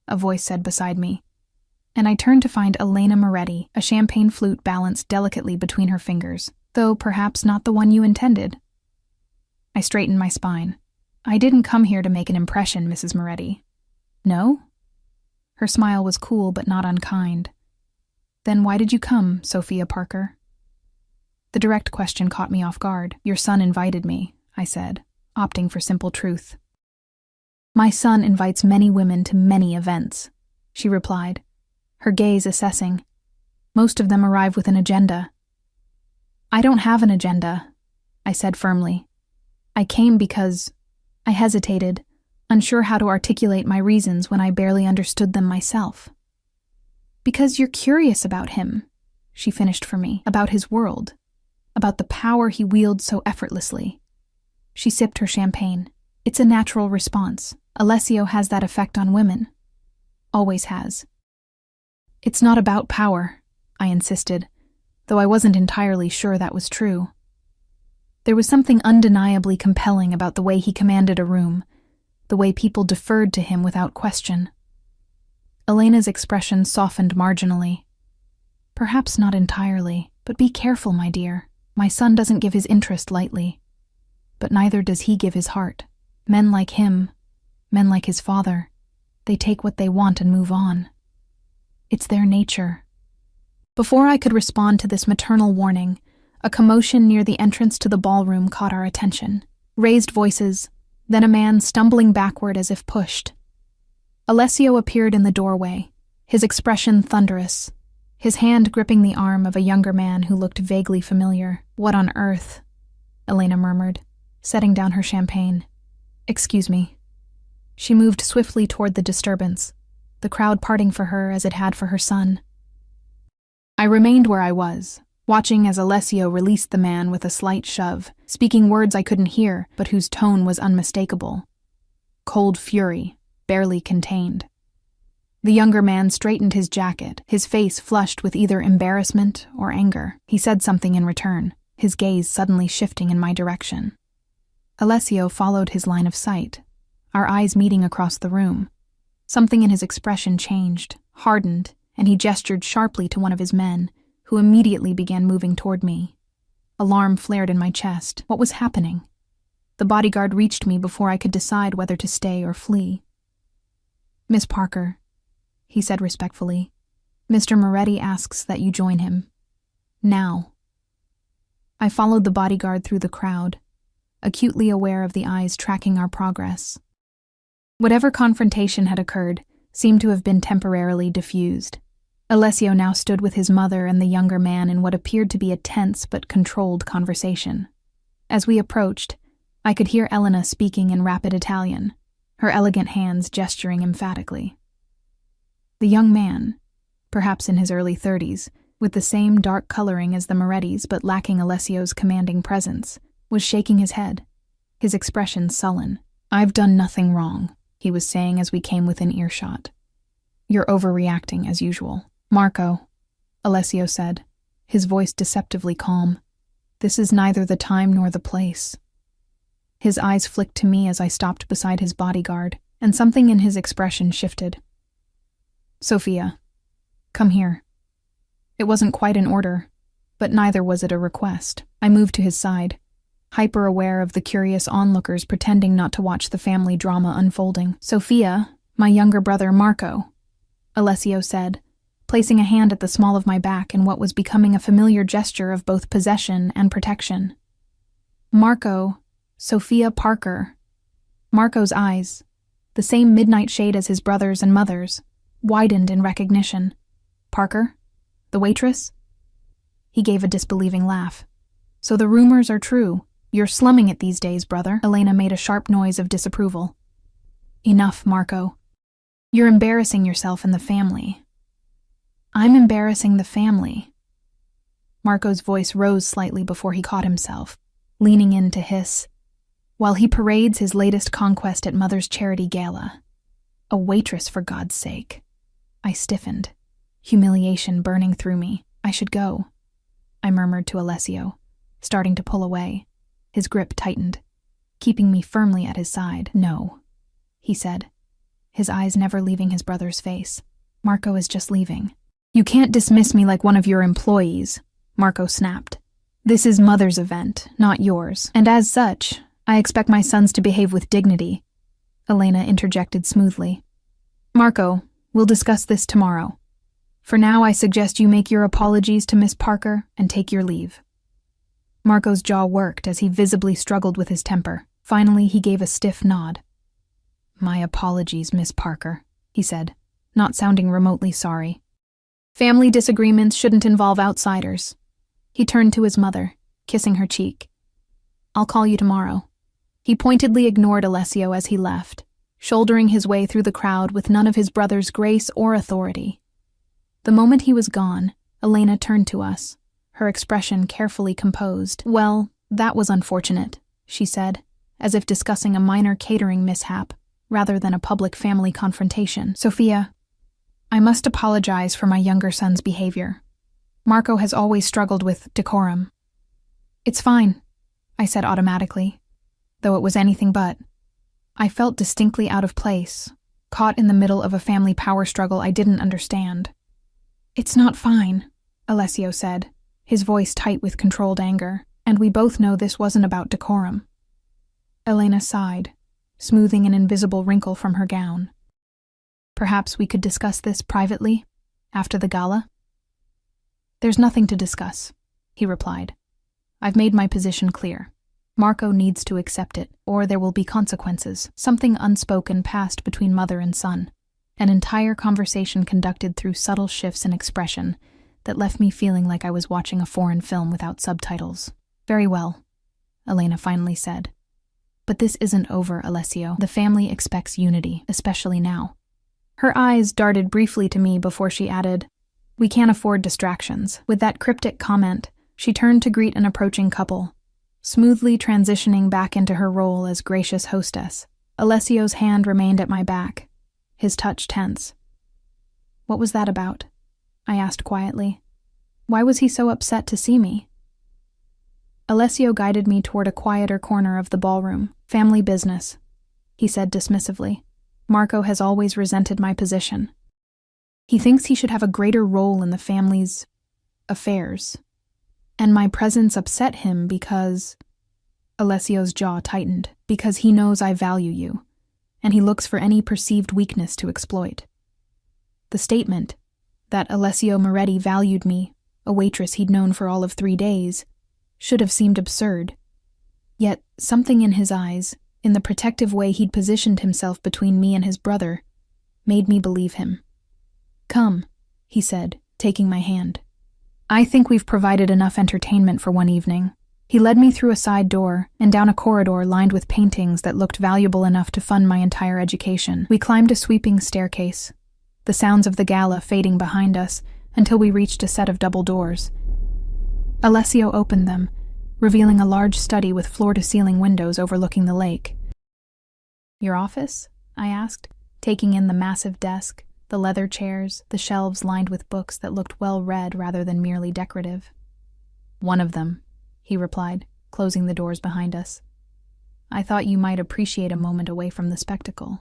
a voice said beside me, and I turned to find Elena Moretti, a champagne flute balanced delicately between her fingers, though perhaps not the one you intended. I straightened my spine. I didn't come here to make an impression, Mrs. Moretti. No? Her smile was cool but not unkind. Then why did you come, Sophia Parker? The direct question caught me off guard. Your son invited me, I said, opting for simple truth. My son invites many women to many events, she replied, her gaze assessing. Most of them arrive with an agenda. I don't have an agenda, I said firmly. I came because... I hesitated, unsure how to articulate my reasons when I barely understood them myself. Because you're curious about him, she finished for me, about his world, about the power he wields so effortlessly. She sipped her champagne. It's a natural response. Alessio has that effect on women. Always has. It's not about power, I insisted, though I wasn't entirely sure that was true. There was something undeniably compelling about the way he commanded a room, the way people deferred to him without question. Elena's expression softened marginally. Perhaps not entirely, but be careful, my dear. My son doesn't give his interest lightly, but neither does he give his heart. Men like him, men like his father, they take what they want and move on. It's their nature. Before I could respond to this maternal warning, a commotion near the entrance to the ballroom caught our attention. Raised voices, then a man stumbling backward as if pushed. Alessio appeared in the doorway, his expression thunderous, his hand gripping the arm of a younger man who looked vaguely familiar. What on earth? Elena murmured, setting down her champagne. Excuse me. She moved swiftly toward the disturbance, the crowd parting for her as it had for her son. I remained where I was, watching as Alessio released the man with a slight shove, speaking words I couldn't hear, but whose tone was unmistakable. Cold fury, barely contained. The younger man straightened his jacket, his face flushed with either embarrassment or anger. He said something in return, his gaze suddenly shifting in my direction. Alessio followed his line of sight, our eyes meeting across the room. Something in his expression changed, hardened, and he gestured sharply to one of his men, who immediately began moving toward me. Alarm flared in my chest. What was happening? The bodyguard reached me before I could decide whether to stay or flee. Miss Parker, he said respectfully, Mr. Moretti asks that you join him. Now. I followed the bodyguard through the crowd, acutely aware of the eyes tracking our progress. Whatever confrontation had occurred seemed to have been temporarily diffused. Alessio now stood with his mother and the younger man in what appeared to be a tense but controlled conversation. As we approached, I could hear Elena speaking in rapid Italian, her elegant hands gesturing emphatically. The young man, perhaps in his early 30s, with the same dark coloring as the Morettis but lacking Alessio's commanding presence, was shaking his head, his expression sullen. I've done nothing wrong, he was saying as we came within earshot. You're overreacting as usual. Marco, Alessio said, his voice deceptively calm. This is neither the time nor the place. His eyes flicked to me as I stopped beside his bodyguard, and something in his expression shifted. Sophia, come here. It wasn't quite an order, but neither was it a request. I moved to his side, hyper-aware of the curious onlookers pretending not to watch the family drama unfolding. "Sophia, my younger brother Marco," Alessio said, placing a hand at the small of my back in what was becoming a familiar gesture of both possession and protection. "Marco, Sophia Parker." Marco's eyes, the same midnight shade as his brother's and mother's, widened in recognition. "Parker? The waitress?" He gave a disbelieving laugh. "So the rumors are true. You're slumming it these days, brother." Elena made a sharp noise of disapproval. "Enough, Marco. You're embarrassing yourself and the family." "I'm embarrassing the family." Marco's voice rose slightly before he caught himself, leaning in to hiss, "While he parades his latest conquest at Mother's charity gala. A waitress, for God's sake." I stiffened, humiliation burning through me. "I should go," I murmured to Alessio, starting to pull away. His grip tightened, keeping me firmly at his side. "No," he said, his eyes never leaving his brother's face. "Marco is just leaving." "You can't dismiss me like one of your employees," Marco snapped. "This is Mother's event, not yours, and as such, I expect my sons to behave with dignity," Elena interjected smoothly. "Marco, we'll discuss this tomorrow. For now, I suggest you make your apologies to Miss Parker and take your leave." Marco's jaw worked as he visibly struggled with his temper. Finally, he gave a stiff nod. "My apologies, Miss Parker," he said, not sounding remotely sorry. "Family disagreements shouldn't involve outsiders." He turned to his mother, kissing her cheek. "I'll call you tomorrow." He pointedly ignored Alessio as he left, shouldering his way through the crowd with none of his brother's grace or authority. The moment he was gone, Elena turned to us, her expression carefully composed. "Well, that was unfortunate," she said, as if discussing a minor catering mishap rather than a public family confrontation. "Sophia, I must apologize for my younger son's behavior. Marco has always struggled with decorum." "It's fine," I said automatically, though it was anything but. I felt distinctly out of place, caught in the middle of a family power struggle I didn't understand. "It's not fine," Alessio said, his voice tight with controlled anger, "and we both know this wasn't about decorum." Elena sighed, smoothing an invisible wrinkle from her gown. "Perhaps we could discuss this privately, after the gala?" "There's nothing to discuss," he replied. "I've made my position clear. Marco needs to accept it, or there will be consequences." Something unspoken passed between mother and son, an entire conversation conducted through subtle shifts in expression that left me feeling like I was watching a foreign film without subtitles. "Very well," Elena finally said. "But this isn't over, Alessio. The family expects unity, especially now." Her eyes darted briefly to me before she added, "We can't afford distractions." With that cryptic comment, she turned to greet an approaching couple, smoothly transitioning back into her role as gracious hostess. Alessio's hand remained at my back, his touch tense. "What was that about?" I asked quietly. "Why was he so upset to see me?" Alessio guided me toward a quieter corner of the ballroom. "Family business," he said dismissively. "Marco has always resented my position. He thinks he should have a greater role in the family's affairs. And my presence upset him because..." Alessio's jaw tightened. "Because he knows I value you, and he looks for any perceived weakness to exploit." The statement, that Alessio Moretti valued me, a waitress he'd known for all of 3 days, should have seemed absurd. Yet something in his eyes, in the protective way he'd positioned himself between me and his brother, made me believe him. "Come," he said, taking my hand. "I think we've provided enough entertainment for one evening." He led me through a side door and down a corridor lined with paintings that looked valuable enough to fund my entire education. We climbed a sweeping staircase, the sounds of the gala fading behind us until we reached a set of double doors. Alessio opened them, revealing a large study with floor-to-ceiling windows overlooking the lake. "Your office?" I asked, taking in the massive desk, the leather chairs, the shelves lined with books that looked well-read rather than merely decorative. "One of them," he replied, closing the doors behind us. "I thought you might appreciate a moment away from the spectacle."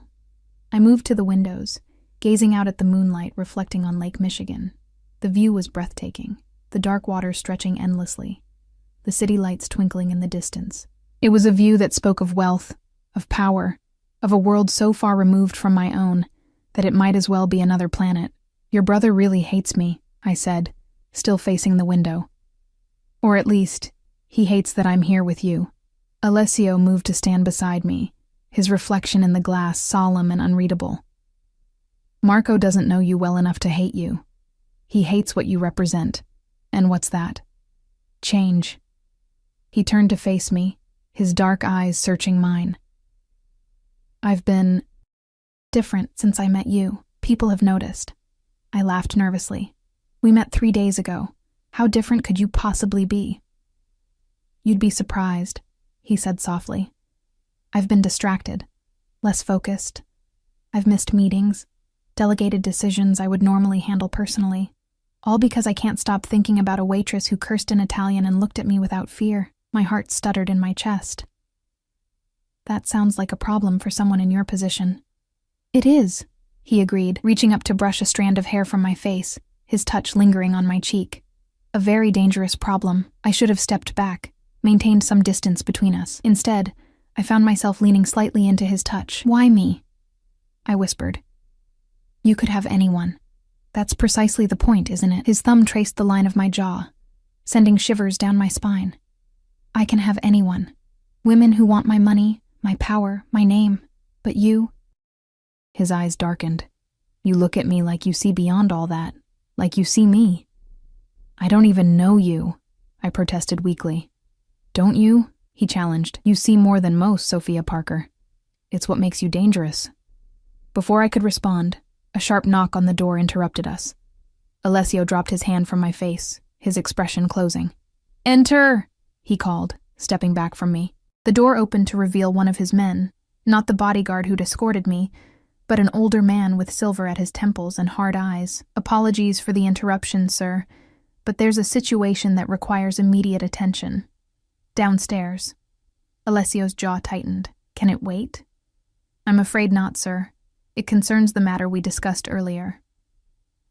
I moved to the windows, gazing out at the moonlight reflecting on Lake Michigan. The view was breathtaking. the dark waters stretching endlessly, the city lights twinkling in the distance. It was a view that spoke of wealth, of power, of a world so far removed from my own that it might as well be another planet. "Your brother really hates me," I said, still facing the window. "Or at least, he hates that I'm here with you." Alessio moved to stand beside me, his reflection in the glass solemn and unreadable. "Marco doesn't know you well enough to hate you. He hates what you represent. And what's that? Change." He turned to face me, his dark eyes searching mine. "I've been different since I met you. People have noticed." I laughed nervously. "We met 3 days ago. How different could you possibly be?" "You'd be surprised," he said softly. "I've been distracted, less focused. I've missed meetings, delegated decisions I would normally handle personally, all because I can't stop thinking about a waitress who cursed in Italian and looked at me without fear." My heart stuttered in my chest. "That sounds like a problem for someone in your position." "It is," he agreed, reaching up to brush a strand of hair from my face, his touch lingering on my cheek. "A very dangerous problem. I should have stepped back, maintained some distance between us. Instead, I found myself leaning slightly into his touch. "Why me?" I whispered. "You could have anyone. That's precisely the point, isn't it?" His thumb traced the line of my jaw, sending shivers down my spine. "I can have anyone. Women who want my money, my power, my name. But you?" His eyes darkened. "You look at me like you see beyond all that, like you see me." "I don't even know you," I protested weakly. "Don't you?" he challenged. "You see more than most, Sophia Parker. It's what makes you dangerous." Before I could respond, a sharp knock on the door interrupted us. Alessio dropped his hand from my face, his expression closing. "Enter!" he called, stepping back from me. The door opened to reveal one of his men, not the bodyguard who'd escorted me, but an older man with silver at his temples and hard eyes. "Apologies for the interruption, sir, but there's a situation that requires immediate attention. Downstairs." Alessio's jaw tightened. "Can it wait?" "I'm afraid not, sir. It concerns the matter we discussed earlier."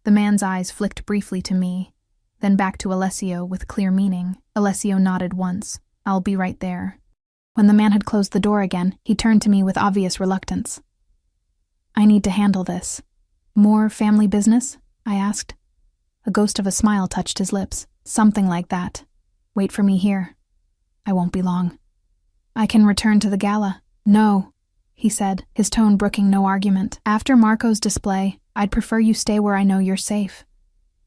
The man's eyes flicked briefly to me, then back to Alessio with clear meaning. Alessio nodded once. "I'll be right there." When the man had closed the door again, he turned to me with obvious reluctance. "I need to handle this." "More family business?" I asked. A ghost of a smile touched his lips. "Something like that. Wait for me here. I won't be long." "I can return to the gala." "No," he said, his tone brooking no argument. "After Marco's display, I'd prefer you stay where I know you're safe."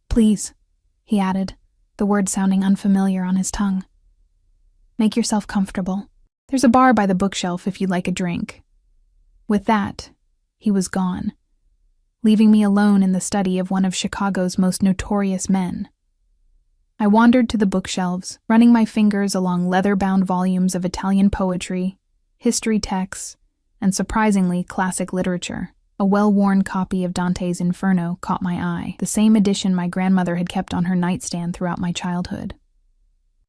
"Please," he added, the word sounding unfamiliar on his tongue. "Make yourself comfortable. There's a bar by the bookshelf if you'd like a drink." With that, he was gone, leaving me alone in the study of one of Chicago's most notorious men. I wandered to the bookshelves, running my fingers along leather-bound volumes of Italian poetry, history texts, and surprisingly classic literature. A well-worn copy of Dante's Inferno caught my eye, the same edition my grandmother had kept on her nightstand throughout my childhood.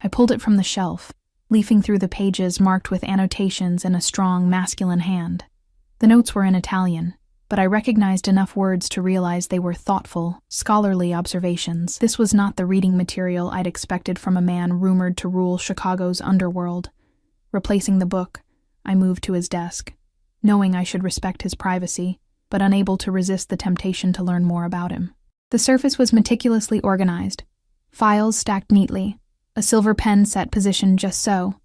I pulled it from the shelf, leafing through the pages marked with annotations in a strong, masculine hand. The notes were in Italian, but I recognized enough words to realize they were thoughtful, scholarly observations. This was not the reading material I'd expected from a man rumored to rule Chicago's underworld. Replacing the book, I moved to his desk, knowing I should respect his privacy, but unable to resist the temptation to learn more about him. The surface was meticulously organized, files stacked neatly, a silver pen set positioned just so,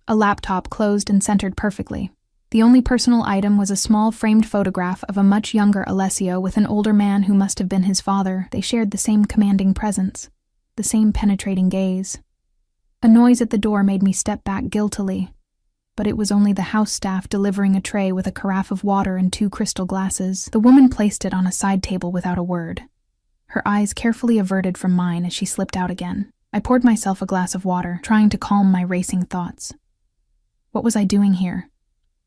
a laptop closed and centered perfectly. The only personal item was a small framed photograph of a much younger Alessio with an older man who must have been his father. They shared the same commanding presence, the same penetrating gaze. A noise at the door made me step back guiltily, but it was only the house staff delivering a tray with a carafe of water and 2 crystal glasses. The woman placed it on a side table without a word, her eyes carefully averted from mine as she slipped out again. I poured myself a glass of water, trying to calm my racing thoughts. What was I doing here?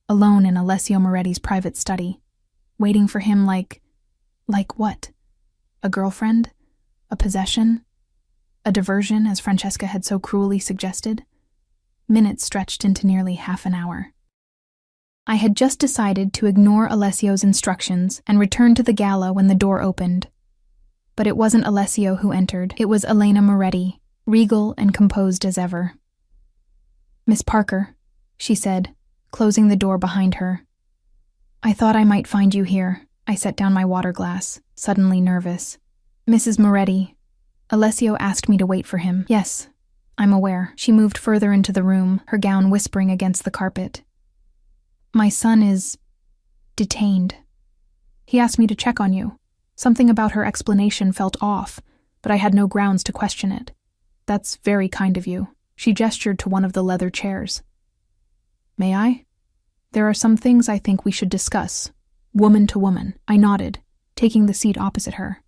Alone in Alessio Moretti's private study, waiting for him like what? A girlfriend? A possession? A diversion, as Francesca had so cruelly suggested? Minutes stretched into nearly half an hour. I had just decided to ignore Alessio's instructions and return to the gala when the door opened. But it wasn't Alessio who entered, it was Elena Moretti, regal and composed as ever. "Miss Parker," she said, closing the door behind her. "I thought I might find you here." I set down my water glass, suddenly nervous. "Mrs. Moretti." Alessio asked me to wait for him. "Yes, I'm aware." She moved further into the room, her gown whispering against the carpet. "My son is detained. He asked me to check on you. Something about her explanation felt off, but I had no grounds to question it." "That's very kind of you." She gestured to one of the leather chairs. "May I? There are some things I think we should discuss, woman to woman." I nodded, taking the seat opposite her.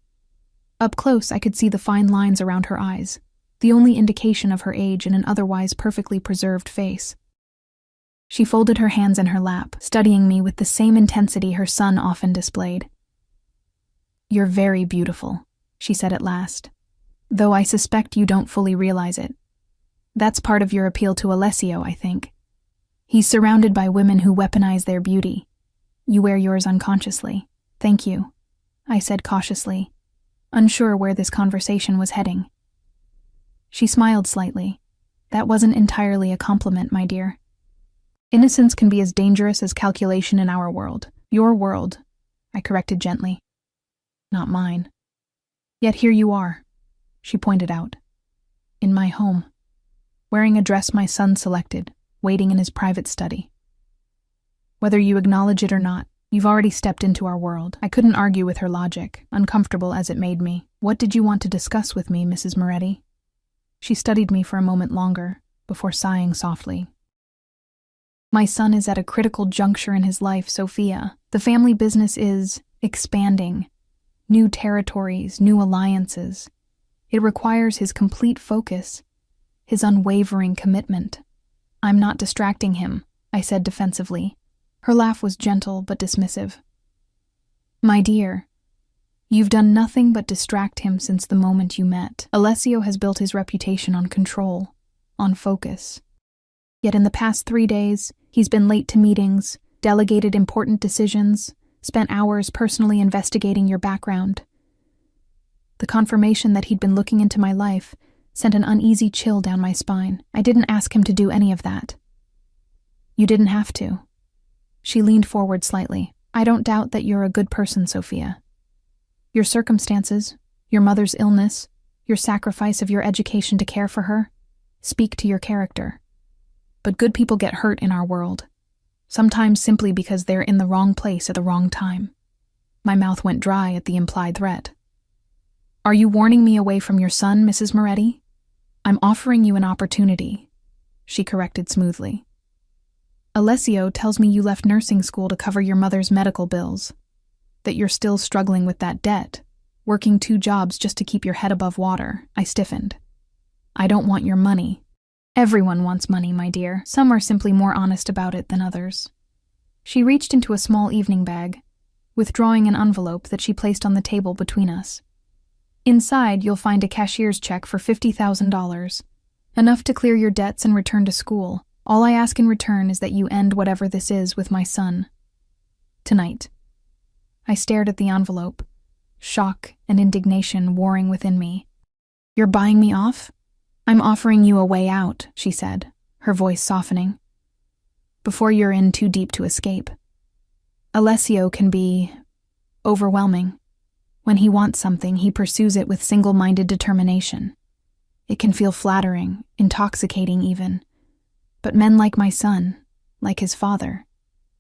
Up close, I could see the fine lines around her eyes, the only indication of her age in an otherwise perfectly preserved face. She folded her hands in her lap, studying me with the same intensity her son often displayed. "You're very beautiful," she said at last, "though I suspect you don't fully realize it. That's part of your appeal to Alessio, I think. He's surrounded by women who weaponize their beauty. You wear yours unconsciously." "Thank you," I said cautiously, unsure where this conversation was heading. She smiled slightly. "That wasn't entirely a compliment, my dear. Innocence can be as dangerous as calculation in our world." "Your world," I corrected gently. "Not mine. Yet here you are," she pointed out. "In my home, wearing a dress my son selected, waiting in his private study. Whether you acknowledge it or not, you've already stepped into our world." I couldn't argue with her logic, uncomfortable as it made me. "What did you want to discuss with me, Mrs. Moretti?" She studied me for a moment longer, before sighing softly. "My son is at a critical juncture in his life, Sophia. The family business is expanding. New territories, new alliances. It requires his complete focus, his unwavering commitment." "I'm not distracting him," I said defensively. Her laugh was gentle but dismissive. "My dear, you've done nothing but distract him since the moment you met. Alessio has built his reputation on control, on focus. Yet in the past 3 days, he's been late to meetings, delegated important decisions, spent hours personally investigating your background. The confirmation that he'd been looking into my life sent an uneasy chill down my spine. I didn't ask him to do any of that." "You didn't have to." She leaned forward slightly. "I don't doubt that you're a good person, Sophia. Your circumstances, your mother's illness, your sacrifice of your education to care for her, speak to your character. But good people get hurt in our world, sometimes simply because they're in the wrong place at the wrong time." My mouth went dry at the implied threat. "Are you warning me away from your son, Mrs. Moretti?" "I'm offering you an opportunity," she corrected smoothly. "Alessio tells me you left nursing school to cover your mother's medical bills, that you're still struggling with that debt, working 2 jobs just to keep your head above water." I stiffened. "I don't want your money." "Everyone wants money, my dear. Some are simply more honest about it than others." She reached into a small evening bag, withdrawing an envelope that she placed on the table between us. "Inside, you'll find a cashier's check for $50,000, enough to clear your debts and return to school. All I ask in return is that you end whatever this is with my son. Tonight." I stared at the envelope, shock and indignation warring within me. "You're buying me off?" "I'm offering you a way out," she said, her voice softening, "before you're in too deep to escape. Alessio can be overwhelming. When he wants something, he pursues it with single-minded determination. It can feel flattering, intoxicating even. But men like my son, like his father,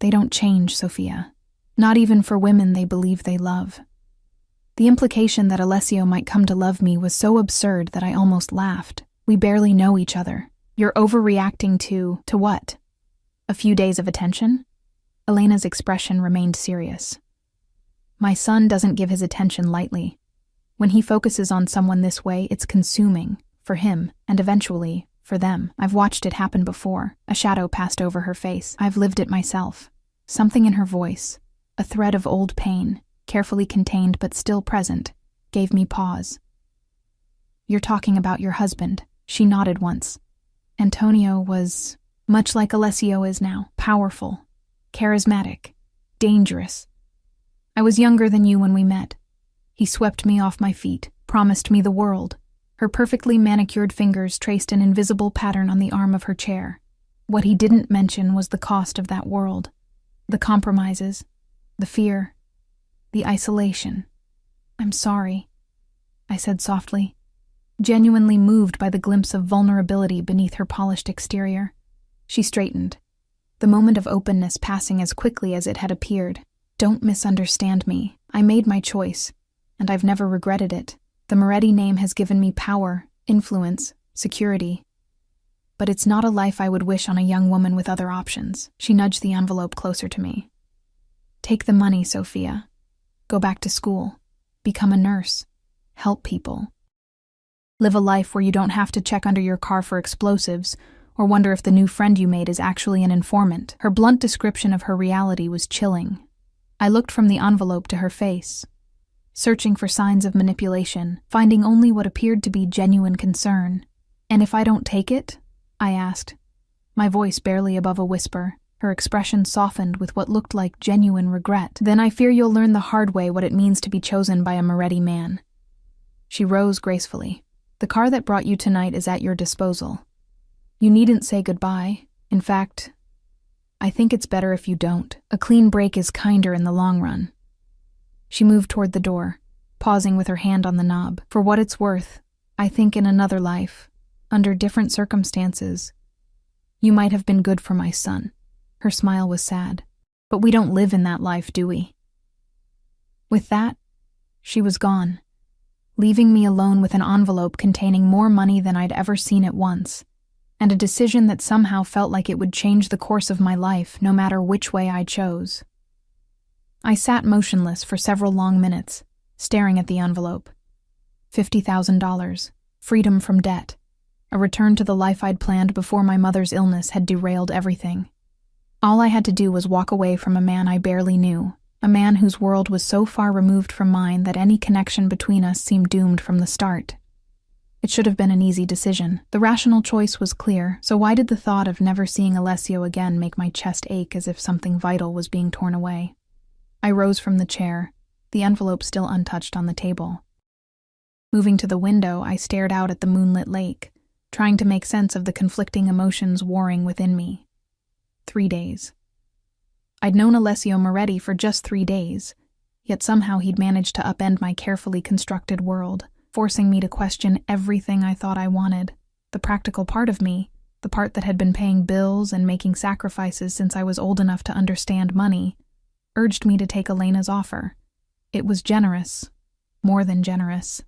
they don't change, Sophia. Not even for women they believe they love." The implication that Alessio might come to love me was so absurd that I almost laughed. "We barely know each other. You're overreacting to what? A few days of attention?" Elena's expression remained serious. "My son doesn't give his attention lightly. When he focuses on someone this way, it's consuming, for him, and eventually, for them. I've watched it happen before." A shadow passed over her face. "I've lived it myself." Something in her voice, a thread of old pain, carefully contained but still present, gave me pause. "You're talking about your husband." She nodded once. "Antonio was much like Alessio is now, powerful, charismatic, dangerous. I was younger than you when we met. He swept me off my feet, promised me the world." Her perfectly manicured fingers traced an invisible pattern on the arm of her chair. What he didn't mention was the cost of that world. The compromises, the fear, the isolation. "I'm sorry," I said softly, genuinely moved by the glimpse of vulnerability beneath her polished exterior. She straightened, the moment of openness passing as quickly as it had appeared. "Don't misunderstand me. I made my choice, and I've never regretted it. The Moretti name has given me power, influence, security. But it's not a life I would wish on a young woman with other options." She nudged the envelope closer to me. "Take the money, Sophia. Go back to school. Become a nurse. Help people. Live a life where you don't have to check under your car for explosives or wonder if the new friend you made is actually an informant." Her blunt description of her reality was chilling. I looked from the envelope to her face, searching for signs of manipulation, finding only what appeared to be genuine concern. "And if I don't take it?" I asked, my voice barely above a whisper. Her expression softened with what looked like genuine regret. "Then I fear you'll learn the hard way what it means to be chosen by a Moretti man." She rose gracefully. "The car that brought you tonight is at your disposal. You needn't say goodbye. In fact, I think it's better if you don't. A clean break is kinder in the long run." She moved toward the door, pausing with her hand on the knob. "For what it's worth, I think in another life, under different circumstances, you might have been good for my son." Her smile was sad. "But we don't live in that life, do we?" With that, she was gone, leaving me alone with an envelope containing more money than I'd ever seen at once, and a decision that somehow felt like it would change the course of my life no matter which way I chose. I sat motionless for several long minutes, staring at the envelope. $50,000, freedom from debt, a return to the life I'd planned before my mother's illness had derailed everything. All I had to do was walk away from a man I barely knew, a man whose world was so far removed from mine that any connection between us seemed doomed from the start. It should have been an easy decision. The rational choice was clear, so why did the thought of never seeing Alessio again make my chest ache as if something vital was being torn away? I rose from the chair, the envelope still untouched on the table. Moving to the window, I stared out at the moonlit lake, trying to make sense of the conflicting emotions warring within me. 3 days. I'd known Alessio Moretti for just 3 days, yet somehow he'd managed to upend my carefully constructed world, forcing me to question everything I thought I wanted. The practical part of me, the part that had been paying bills and making sacrifices since I was old enough to understand money, urged me to take Elena's offer. It was generous, more than generous.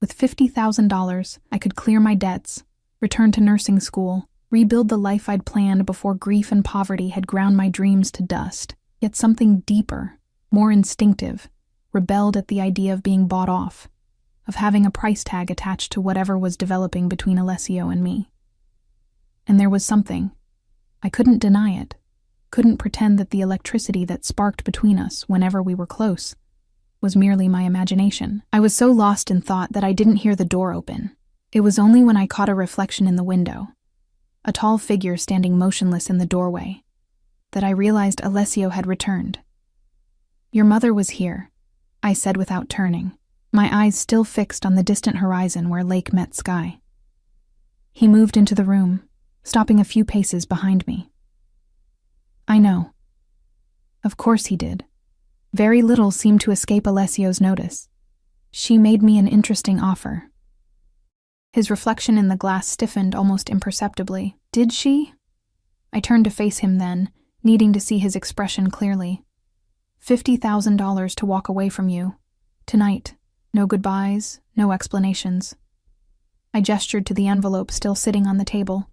With $50,000, I could clear my debts, return to nursing school, rebuild the life I'd planned before grief and poverty had ground my dreams to dust. Yet something deeper, more instinctive, rebelled at the idea of being bought off, of having a price tag attached to whatever was developing between Alessio and me. And there was something. I couldn't deny it, couldn't pretend that the electricity that sparked between us whenever we were close was merely my imagination. I was so lost in thought that I didn't hear the door open. It was only when I caught a reflection in the window, a tall figure standing motionless in the doorway, that I realized Alessio had returned. "Your mother was here," I said without turning, my eyes still fixed on the distant horizon where lake met sky. He moved into the room, stopping a few paces behind me. "I know." Of course he did. Very little seemed to escape Alessio's notice. "She made me an interesting offer." His reflection in the glass stiffened almost imperceptibly. "Did she?" I turned to face him then, needing to see his expression clearly. $50,000 to walk away from you. Tonight. No goodbyes, no explanations. I gestured to the envelope still sitting on the table.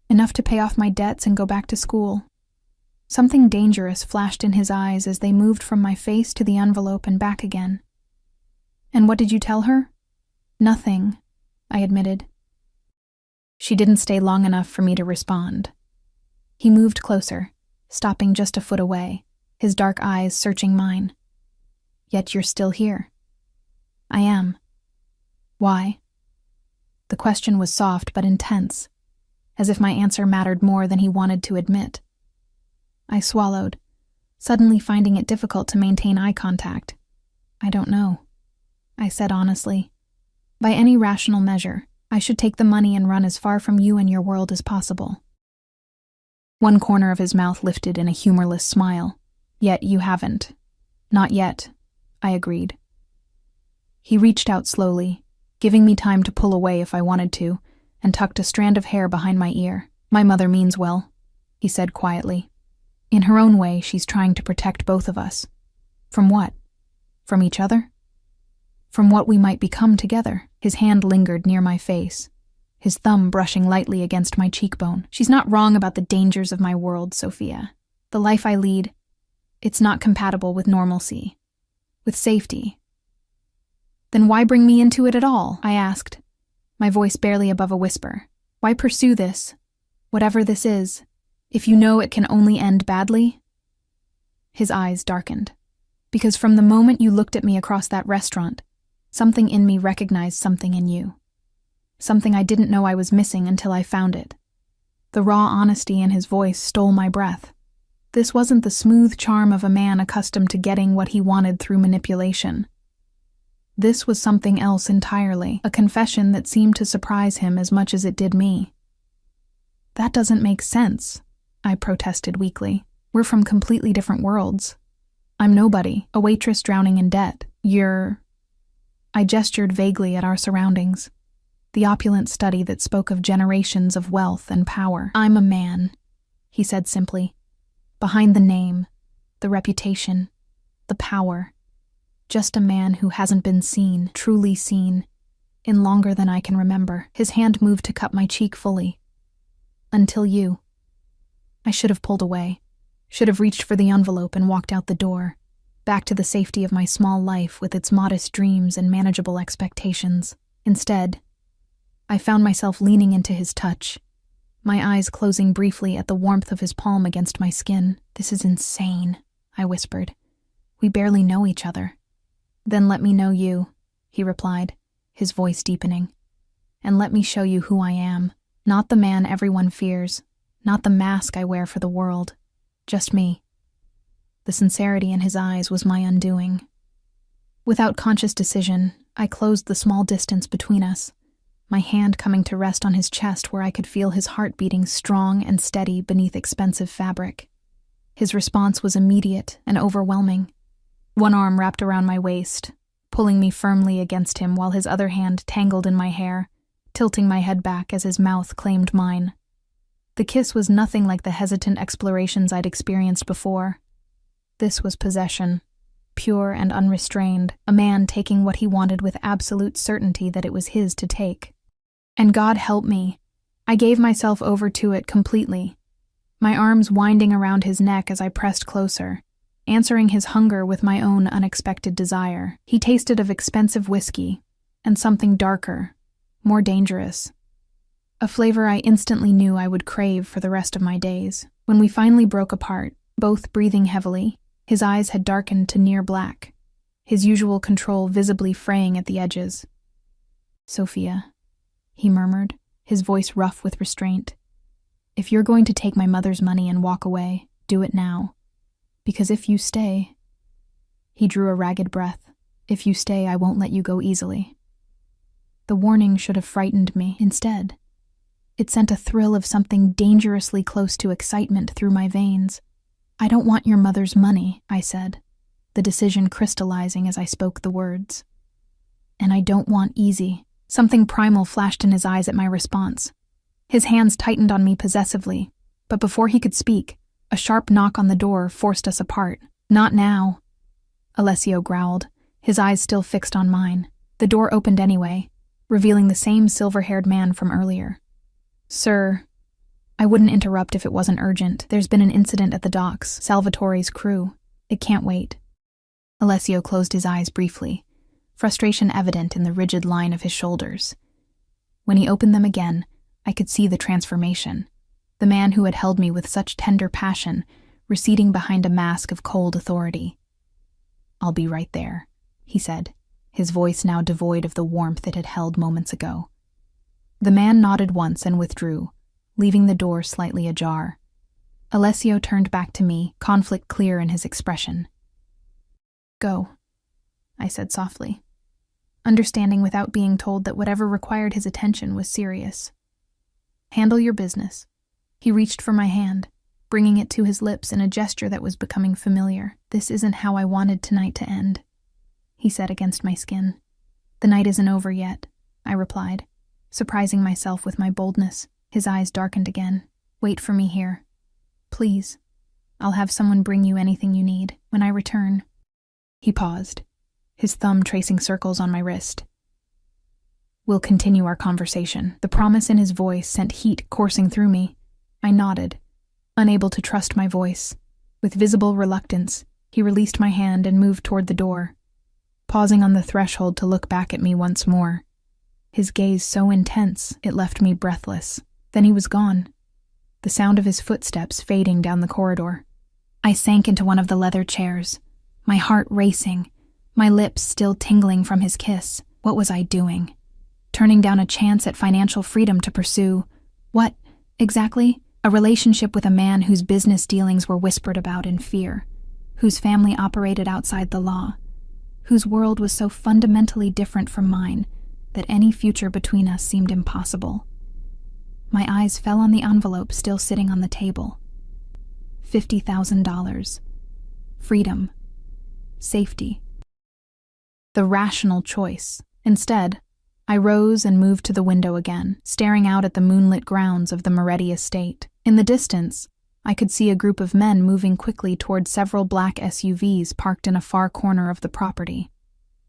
Enough to pay off my debts and go back to school. Something dangerous flashed in his eyes as they moved from my face to the envelope and back again. "And what did you tell her?" "Nothing," I admitted. She didn't stay long enough for me to respond. He moved closer, stopping just a foot away, his dark eyes searching mine. "Yet you're still here." "I am." "Why?" The question was soft but intense, as if my answer mattered more than he wanted to admit. I swallowed, suddenly finding it difficult to maintain eye contact. "I don't know," I said honestly. By any rational measure, I should take the money and run as far from you and your world as possible. One corner of his mouth lifted in a humorless smile. Yet you haven't. Not yet, I agreed. He reached out slowly, giving me time to pull away if I wanted to, and tucked a strand of hair behind my ear. My mother means well, he said quietly. In her own way, she's trying to protect both of us. From what? From each other? From what we might become together. His hand lingered near my face, his thumb brushing lightly against my cheekbone. She's not wrong about the dangers of my world, Sophia. The life I lead, it's not compatible with normalcy, with safety. Then why bring me into it at all? I asked, my voice barely above a whisper. Why pursue this, whatever this is, if you know it can only end badly? His eyes darkened. Because from the moment you looked at me across that restaurant, something in me recognized something in you. Something I didn't know I was missing until I found it. The raw honesty in his voice stole my breath. This wasn't the smooth charm of a man accustomed to getting what he wanted through manipulation. This was something else entirely, a confession that seemed to surprise him as much as it did me. That doesn't make sense, I protested weakly. We're from completely different worlds. I'm nobody, a waitress drowning in debt. I gestured vaguely at our surroundings, the opulent study that spoke of generations of wealth and power. I'm a man, he said simply. Behind the name, the reputation, the power. Just a man who hasn't been seen, truly seen, in longer than I can remember. His hand moved to cup my cheek fully. Until you. I should have pulled away, should have reached for the envelope and walked out the door, back to the safety of my small life with its modest dreams and manageable expectations. Instead, I found myself leaning into his touch, my eyes closing briefly at the warmth of his palm against my skin. This is insane, I whispered. We barely know each other. Then let me know you, he replied, his voice deepening. And let me show you who I am. Not the man everyone fears, not the mask I wear for the world. Just me. The sincerity in his eyes was my undoing. Without conscious decision, I closed the small distance between us, my hand coming to rest on his chest where I could feel his heart beating strong and steady beneath expensive fabric. His response was immediate and overwhelming. One arm wrapped around my waist, pulling me firmly against him while his other hand tangled in my hair, tilting my head back as his mouth claimed mine. The kiss was nothing like the hesitant explorations I'd experienced before. This was possession, pure and unrestrained, a man taking what he wanted with absolute certainty that it was his to take. And God help me, I gave myself over to it completely, my arms winding around his neck as I pressed closer, answering his hunger with my own unexpected desire. He tasted of expensive whiskey, and something darker, more dangerous. A flavor I instantly knew I would crave for the rest of my days. When we finally broke apart, both breathing heavily, his eyes had darkened to near black, his usual control visibly fraying at the edges. Sophia, he murmured, his voice rough with restraint. If you're going to take my mother's money and walk away, do it now. Because if you stay... He drew a ragged breath. If you stay, I won't let you go easily. The warning should have frightened me instead. It sent a thrill of something dangerously close to excitement through my veins. I don't want your mother's money, I said, the decision crystallizing as I spoke the words. And I don't want easy. Something primal flashed in his eyes at my response. His hands tightened on me possessively, but before he could speak, a sharp knock on the door forced us apart. Not now, Alessio growled, his eyes still fixed on mine. The door opened anyway, revealing the same silver-haired man from earlier. Sir, I wouldn't interrupt if it wasn't urgent. There's been an incident at the docks, Salvatore's crew. It can't wait. Alessio closed his eyes briefly, frustration evident in the rigid line of his shoulders. When he opened them again, I could see the transformation. The man who had held me with such tender passion, receding behind a mask of cold authority. I'll be right there, he said, his voice now devoid of the warmth it had held moments ago. The man nodded once and withdrew, leaving the door slightly ajar. Alessio turned back to me, conflict clear in his expression. Go, I said softly. understanding without being told that whatever required his attention was serious. "Handle your business." He reached for my hand, bringing it to his lips in a gesture that was becoming familiar. "This isn't how I wanted tonight to end," he said against my skin. "The night isn't over yet," I replied, surprising myself with my boldness. His eyes darkened again. "Wait for me here. Please. I'll have someone bring you anything you need when I return." He paused, his thumb tracing circles on my wrist. "We'll continue our conversation." The promise in his voice sent heat coursing through me. I nodded, unable to trust my voice. With visible reluctance, he released my hand and moved toward the door, pausing on the threshold to look back at me once more. His gaze so intense it left me breathless. Then he was gone, the sound of his footsteps fading down the corridor. I sank into one of the leather chairs, my heart racing, my lips still tingling from his kiss. What was I doing? Turning down a chance at financial freedom to pursue what, exactly? A relationship with a man whose business dealings were whispered about in fear, whose family operated outside the law, whose world was so fundamentally different from mine that any future between us seemed impossible. My eyes fell on the envelope still sitting on the table. $50,000. Freedom. Safety. The rational choice. Instead, I rose and moved to the window again, staring out at the moonlit grounds of the Moretti estate. In the distance, I could see a group of men moving quickly toward several black SUVs parked in a far corner of the property.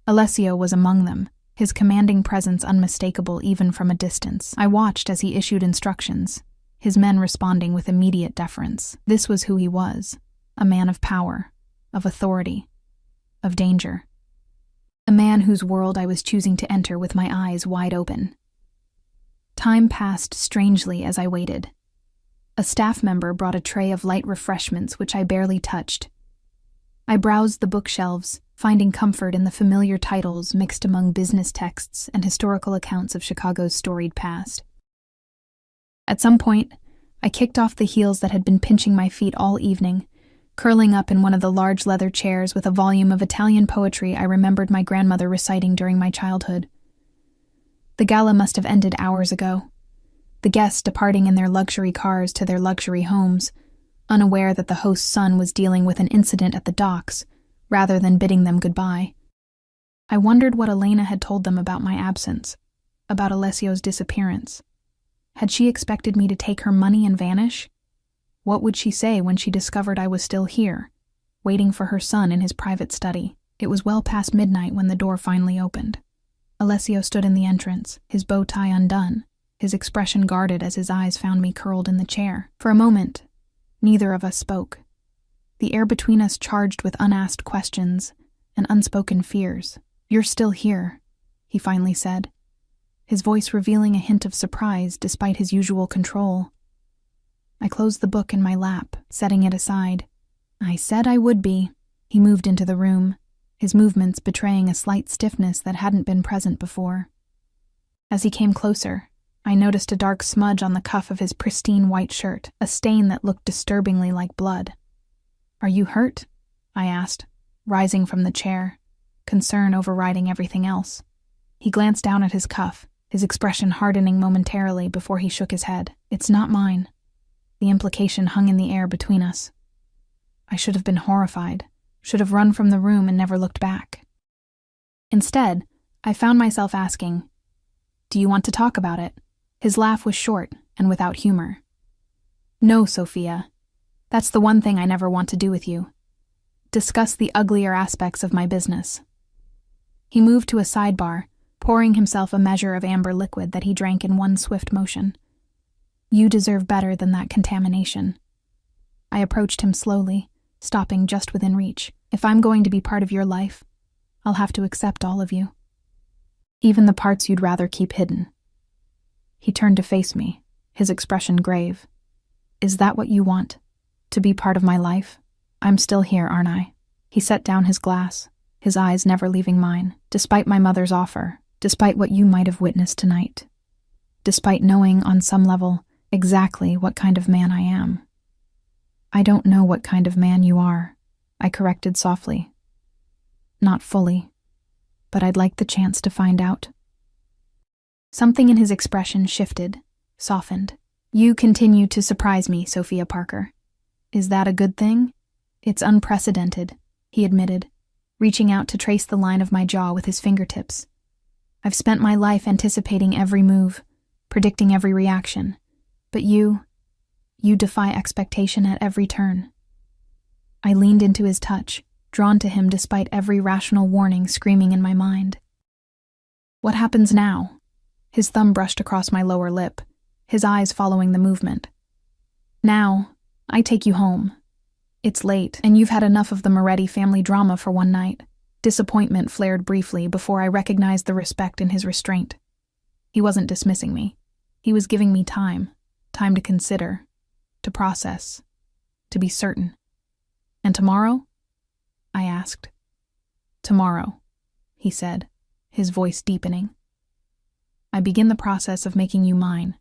Alessio was among them, his commanding presence unmistakable even from a distance. I watched as he issued instructions, his men responding with immediate deference. This was who he was, a man of power, of authority, of danger. A man whose world I was choosing to enter with my eyes wide open. Time passed strangely as I waited. A staff member brought a tray of light refreshments which I barely touched. I browsed the bookshelves, finding comfort in the familiar titles mixed among business texts and historical accounts of Chicago's storied past. At some point, I kicked off the heels that had been pinching my feet all evening, curling up in one of the large leather chairs with a volume of Italian poetry I remembered my grandmother reciting during my childhood. The gala must have ended hours ago, the guests departing in their luxury cars to their luxury homes, unaware that the host's son was dealing with an incident at the docks, rather than bidding them goodbye. I wondered what Elena had told them about my absence, about Alessio's disappearance. Had she expected me to take her money and vanish? What would she say when she discovered I was still here, waiting for her son in his private study? It was well past midnight when the door finally opened. Alessio stood in the entrance, his bow tie undone, his expression guarded as his eyes found me curled in the chair. For a moment, neither of us spoke, the air between us charged with unasked questions and unspoken fears. "You're still here," he finally said, his voice revealing a hint of surprise despite his usual control. I closed the book in my lap, setting it aside. "I said I would be." He moved into the room, his movements betraying a slight stiffness that hadn't been present before. As he came closer, I noticed a dark smudge on the cuff of his pristine white shirt, a stain that looked disturbingly like blood. "Are you hurt?" I asked, rising from the chair, concern overriding everything else. He glanced down at his cuff, his expression hardening momentarily before he shook his head. "It's not mine." The implication hung in the air between us. I should have been horrified, should have run from the room and never looked back. Instead, I found myself asking, "Do you want to talk about it?" His laugh was short and without humor. "No, Sophia. That's the one thing I never want to do with you. Discuss the uglier aspects of my business." He moved to a sidebar, pouring himself a measure of amber liquid that he drank in one swift motion. "You deserve better than that contamination." I approached him slowly, stopping just within reach. "If I'm going to be part of your life, I'll have to accept all of you. Even the parts you'd rather keep hidden." He turned to face me, his expression grave. "Is that what you want? To be part of my life? I'm still here, aren't I?" He set down his glass, his eyes never leaving mine. "Despite my mother's offer, despite what you might have witnessed tonight, despite knowing on some level exactly what kind of man I am." "I don't know what kind of man you are," I corrected softly. "Not fully." but I'd like the chance to find out. Something in his expression shifted, softened. You continue to surprise me, Sophia Parker. Is that a good thing? It's unprecedented, he admitted, reaching out to trace the line of my jaw with his fingertips. I've spent my life anticipating every move, predicting every reaction, but you defy expectation at every turn. I leaned into his touch, drawn to him despite every rational warning screaming in my mind. What happens now? His thumb brushed across my lower lip, his eyes following the movement. Now, I take you home. It's late, and you've had enough of the Moretti family drama for one night. Disappointment flared briefly before I recognized the respect in his restraint. He wasn't dismissing me. He was giving me time to consider, to process, to be certain. And tomorrow? I asked. Tomorrow, he said, his voice deepening. I begin the process of making you mine.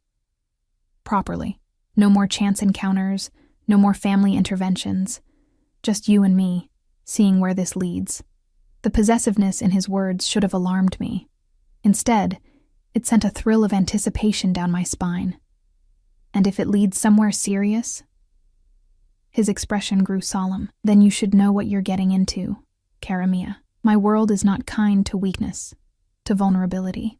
Properly. No more chance encounters, no more family interventions. Just you and me, seeing where this leads. The possessiveness in his words should have alarmed me. Instead, it sent a thrill of anticipation down my spine. And if it leads somewhere serious? His expression grew solemn. Then you should know what you're getting into, cara mia. My world is not kind to weakness, to vulnerability.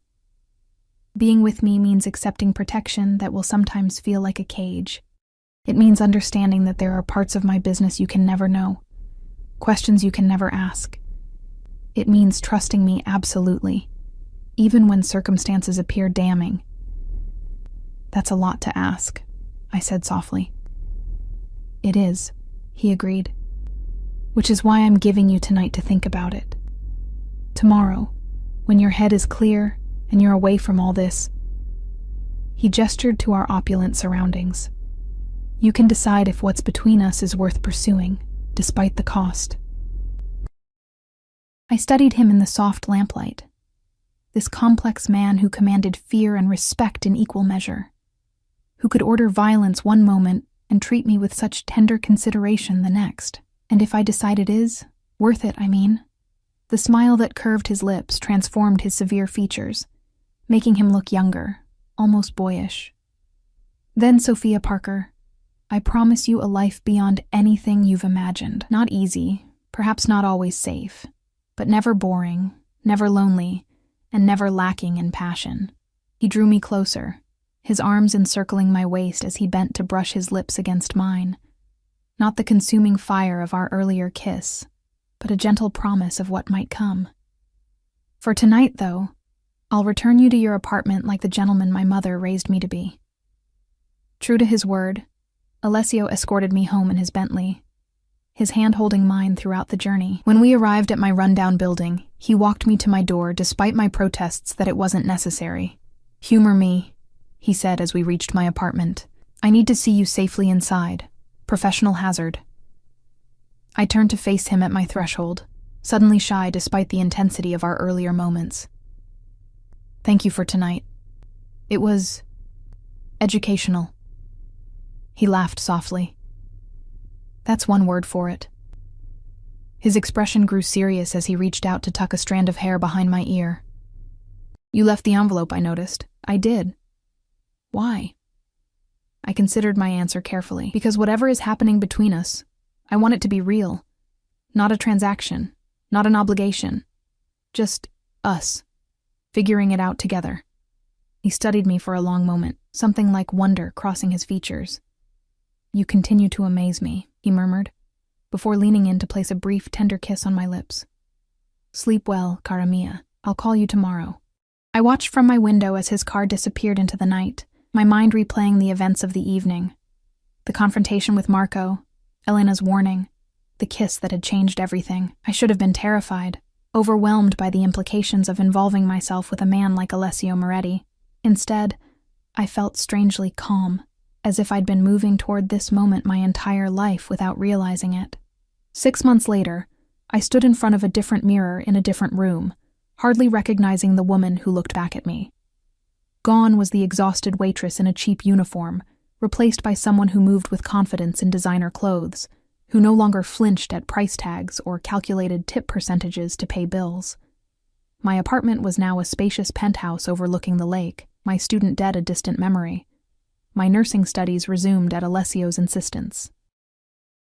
Being with me means accepting protection that will sometimes feel like a cage. It means understanding that there are parts of my business you can never know, questions you can never ask. It means trusting me absolutely, even when circumstances appear damning. That's a lot to ask, I said softly. It is, he agreed, which is why I'm giving you tonight to think about it. Tomorrow, when your head is clear and you're away from all this. He gestured to our opulent surroundings. You can decide if what's between us is worth pursuing, despite the cost. I studied him in the soft lamplight. This complex man who commanded fear and respect in equal measure, who could order violence one moment and treat me with such tender consideration the next. And if I decide it is, worth it, I mean. The smile that curved his lips transformed his severe features, making him look younger, almost boyish. Then, Sophia Parker, I promise you a life beyond anything you've imagined. Not easy, perhaps not always safe, but never boring, never lonely, and never lacking in passion. He drew me closer, his arms encircling my waist as he bent to brush his lips against mine. Not the consuming fire of our earlier kiss, but a gentle promise of what might come. For tonight, though, I'll return you to your apartment like the gentleman my mother raised me to be. True to his word, Alessio escorted me home in his Bentley, his hand holding mine throughout the journey. When we arrived at my rundown building, he walked me to my door despite my protests that it wasn't necessary. Humor me, he said as we reached my apartment. I need to see you safely inside. Professional hazard. I turned to face him at my threshold, suddenly shy despite the intensity of our earlier moments. Thank you for tonight. It was educational. He laughed softly. That's one word for it. His expression grew serious as he reached out to tuck a strand of hair behind my ear. You left the envelope, I noticed. I did. Why? I considered my answer carefully. Because whatever is happening between us, I want it to be real. Not a transaction. Not an obligation. Just us. Figuring it out together. He studied me for a long moment, something like wonder crossing his features. You continue to amaze me, he murmured, before leaning in to place a brief, tender kiss on my lips. Sleep well, cara mia. I'll call you tomorrow. I watched from my window as his car disappeared into the night, my mind replaying the events of the evening. The confrontation with Marco, Elena's warning, the kiss that had changed everything. I should have been terrified, overwhelmed by the implications of involving myself with a man like Alessio Moretti. Instead, I felt strangely calm, as if I'd been moving toward this moment my entire life without realizing it. 6 months later, I stood in front of a different mirror in a different room, hardly recognizing the woman who looked back at me. Gone was the exhausted waitress in a cheap uniform, replaced by someone who moved with confidence in designer clothes, who no longer flinched at price tags or calculated tip percentages to pay bills. My apartment was now a spacious penthouse overlooking the lake, my student debt a distant memory. My nursing studies resumed at Alessio's insistence.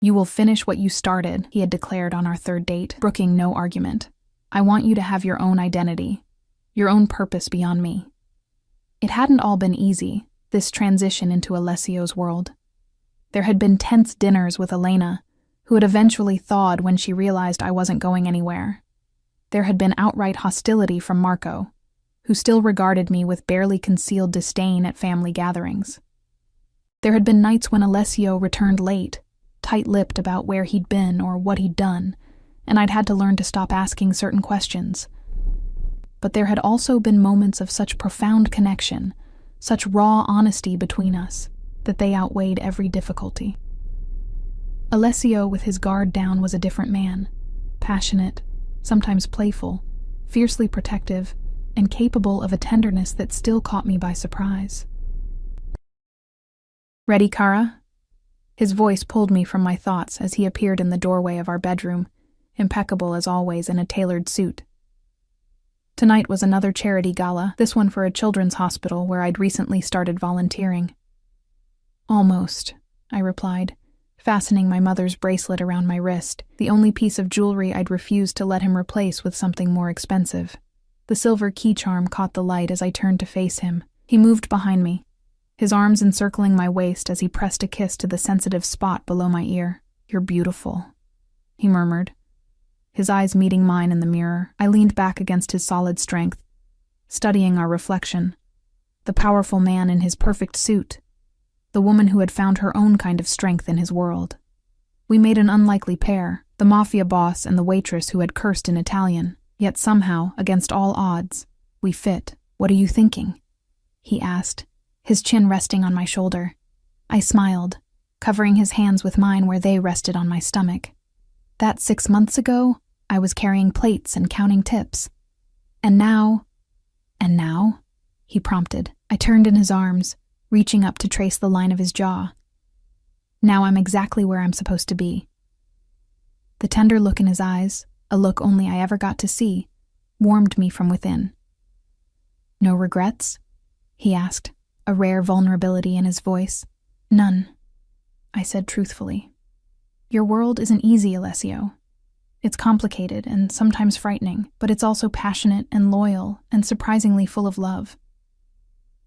"You will finish what you started," he had declared on our third date, brooking no argument. "I want you to have your own identity, your own purpose beyond me." It hadn't all been easy, this transition into Alessio's world. There had been tense dinners with Elena, who had eventually thawed when she realized I wasn't going anywhere. There had been outright hostility from Marco, who still regarded me with barely concealed disdain at family gatherings. There had been nights when Alessio returned late, tight-lipped about where he'd been or what he'd done, and I'd had to learn to stop asking certain questions. But there had also been moments of such profound connection, such raw honesty between us, that they outweighed every difficulty. Alessio, with his guard down, was a different man, passionate, sometimes playful, fiercely protective, and capable of a tenderness that still caught me by surprise. "Ready, Kara?" His voice pulled me from my thoughts as he appeared in the doorway of our bedroom, impeccable as always in a tailored suit. Tonight was another charity gala, this one for a children's hospital where I'd recently started volunteering. "Almost," I replied, fastening my mother's bracelet around my wrist, the only piece of jewelry I'd refused to let him replace with something more expensive. The silver key charm caught the light as I turned to face him. He moved behind me, his arms encircling my waist as he pressed a kiss to the sensitive spot below my ear. "You're beautiful," he murmured, his eyes meeting mine in the mirror. I leaned back against his solid strength, studying our reflection. The powerful man in his perfect suit, the woman who had found her own kind of strength in his world. We made an unlikely pair, the Mafia boss and the waitress who had cursed in Italian. Yet somehow, against all odds, we fit. "What are you thinking?" he asked, his chin resting on my shoulder. I smiled, covering his hands with mine where they rested on my stomach. That 6 months ago, I was carrying plates and counting tips. And now, he prompted. I turned in his arms, reaching up to trace the line of his jaw. Now I'm exactly where I'm supposed to be. The tender look in his eyes, a look only I ever got to see, warmed me from within. "No regrets?" he asked, a rare vulnerability in his voice. "None," I said truthfully. "Your world isn't easy, Alessio. It's complicated and sometimes frightening, but it's also passionate and loyal and surprisingly full of love."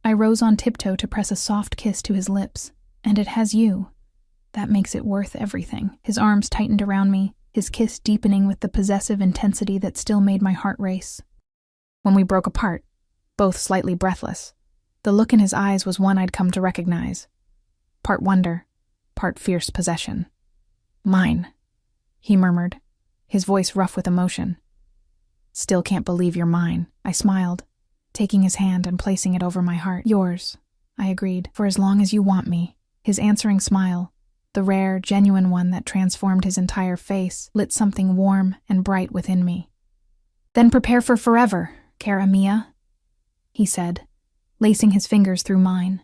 I rose on tiptoe to press a soft kiss to his lips, and it has you. That makes it worth everything. His arms tightened around me, his kiss deepening with the possessive intensity that still made my heart race. When we broke apart, both slightly breathless, the look in his eyes was one I'd come to recognize. Part wonder, part fierce possession. "Mine," he murmured, his voice rough with emotion. "Still can't believe you're mine," I smiled, taking his hand and placing it over my heart. "Yours," I agreed, "for as long as you want me." His answering smile, the rare, genuine one that transformed his entire face, lit something warm and bright within me. "Then prepare for forever, cara mia," he said, lacing his fingers through mine,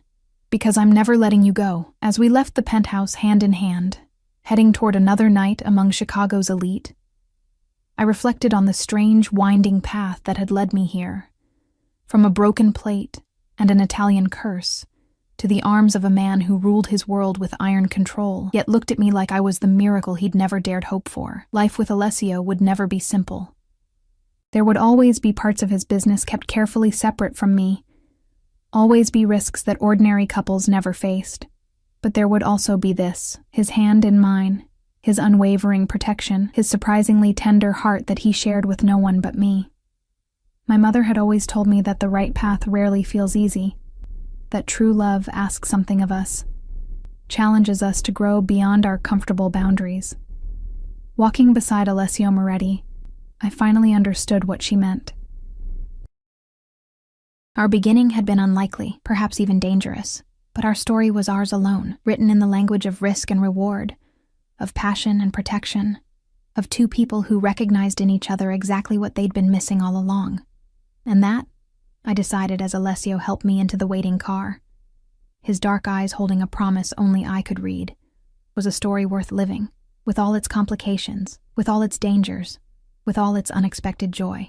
"because I'm never letting you go." As we left the penthouse hand in hand, heading toward another night among Chicago's elite, I reflected on the strange, winding path that had led me here, from a broken plate and an Italian curse, to the arms of a man who ruled his world with iron control, yet looked at me like I was the miracle he'd never dared hope for. Life with Alessio would never be simple. There would always be parts of his business kept carefully separate from me, always be risks that ordinary couples never faced. But there would also be this, his hand in mine, his unwavering protection, his surprisingly tender heart that he shared with no one but me. My mother had always told me that the right path rarely feels easy, that true love asks something of us, challenges us to grow beyond our comfortable boundaries. Walking beside Alessio Moretti, I finally understood what she meant. Our beginning had been unlikely, perhaps even dangerous, but our story was ours alone, written in the language of risk and reward, of passion and protection, of two people who recognized in each other exactly what they'd been missing all along. And that, I decided as Alessio helped me into the waiting car, his dark eyes holding a promise only I could read, was a story worth living, with all its complications, with all its dangers, with all its unexpected joy.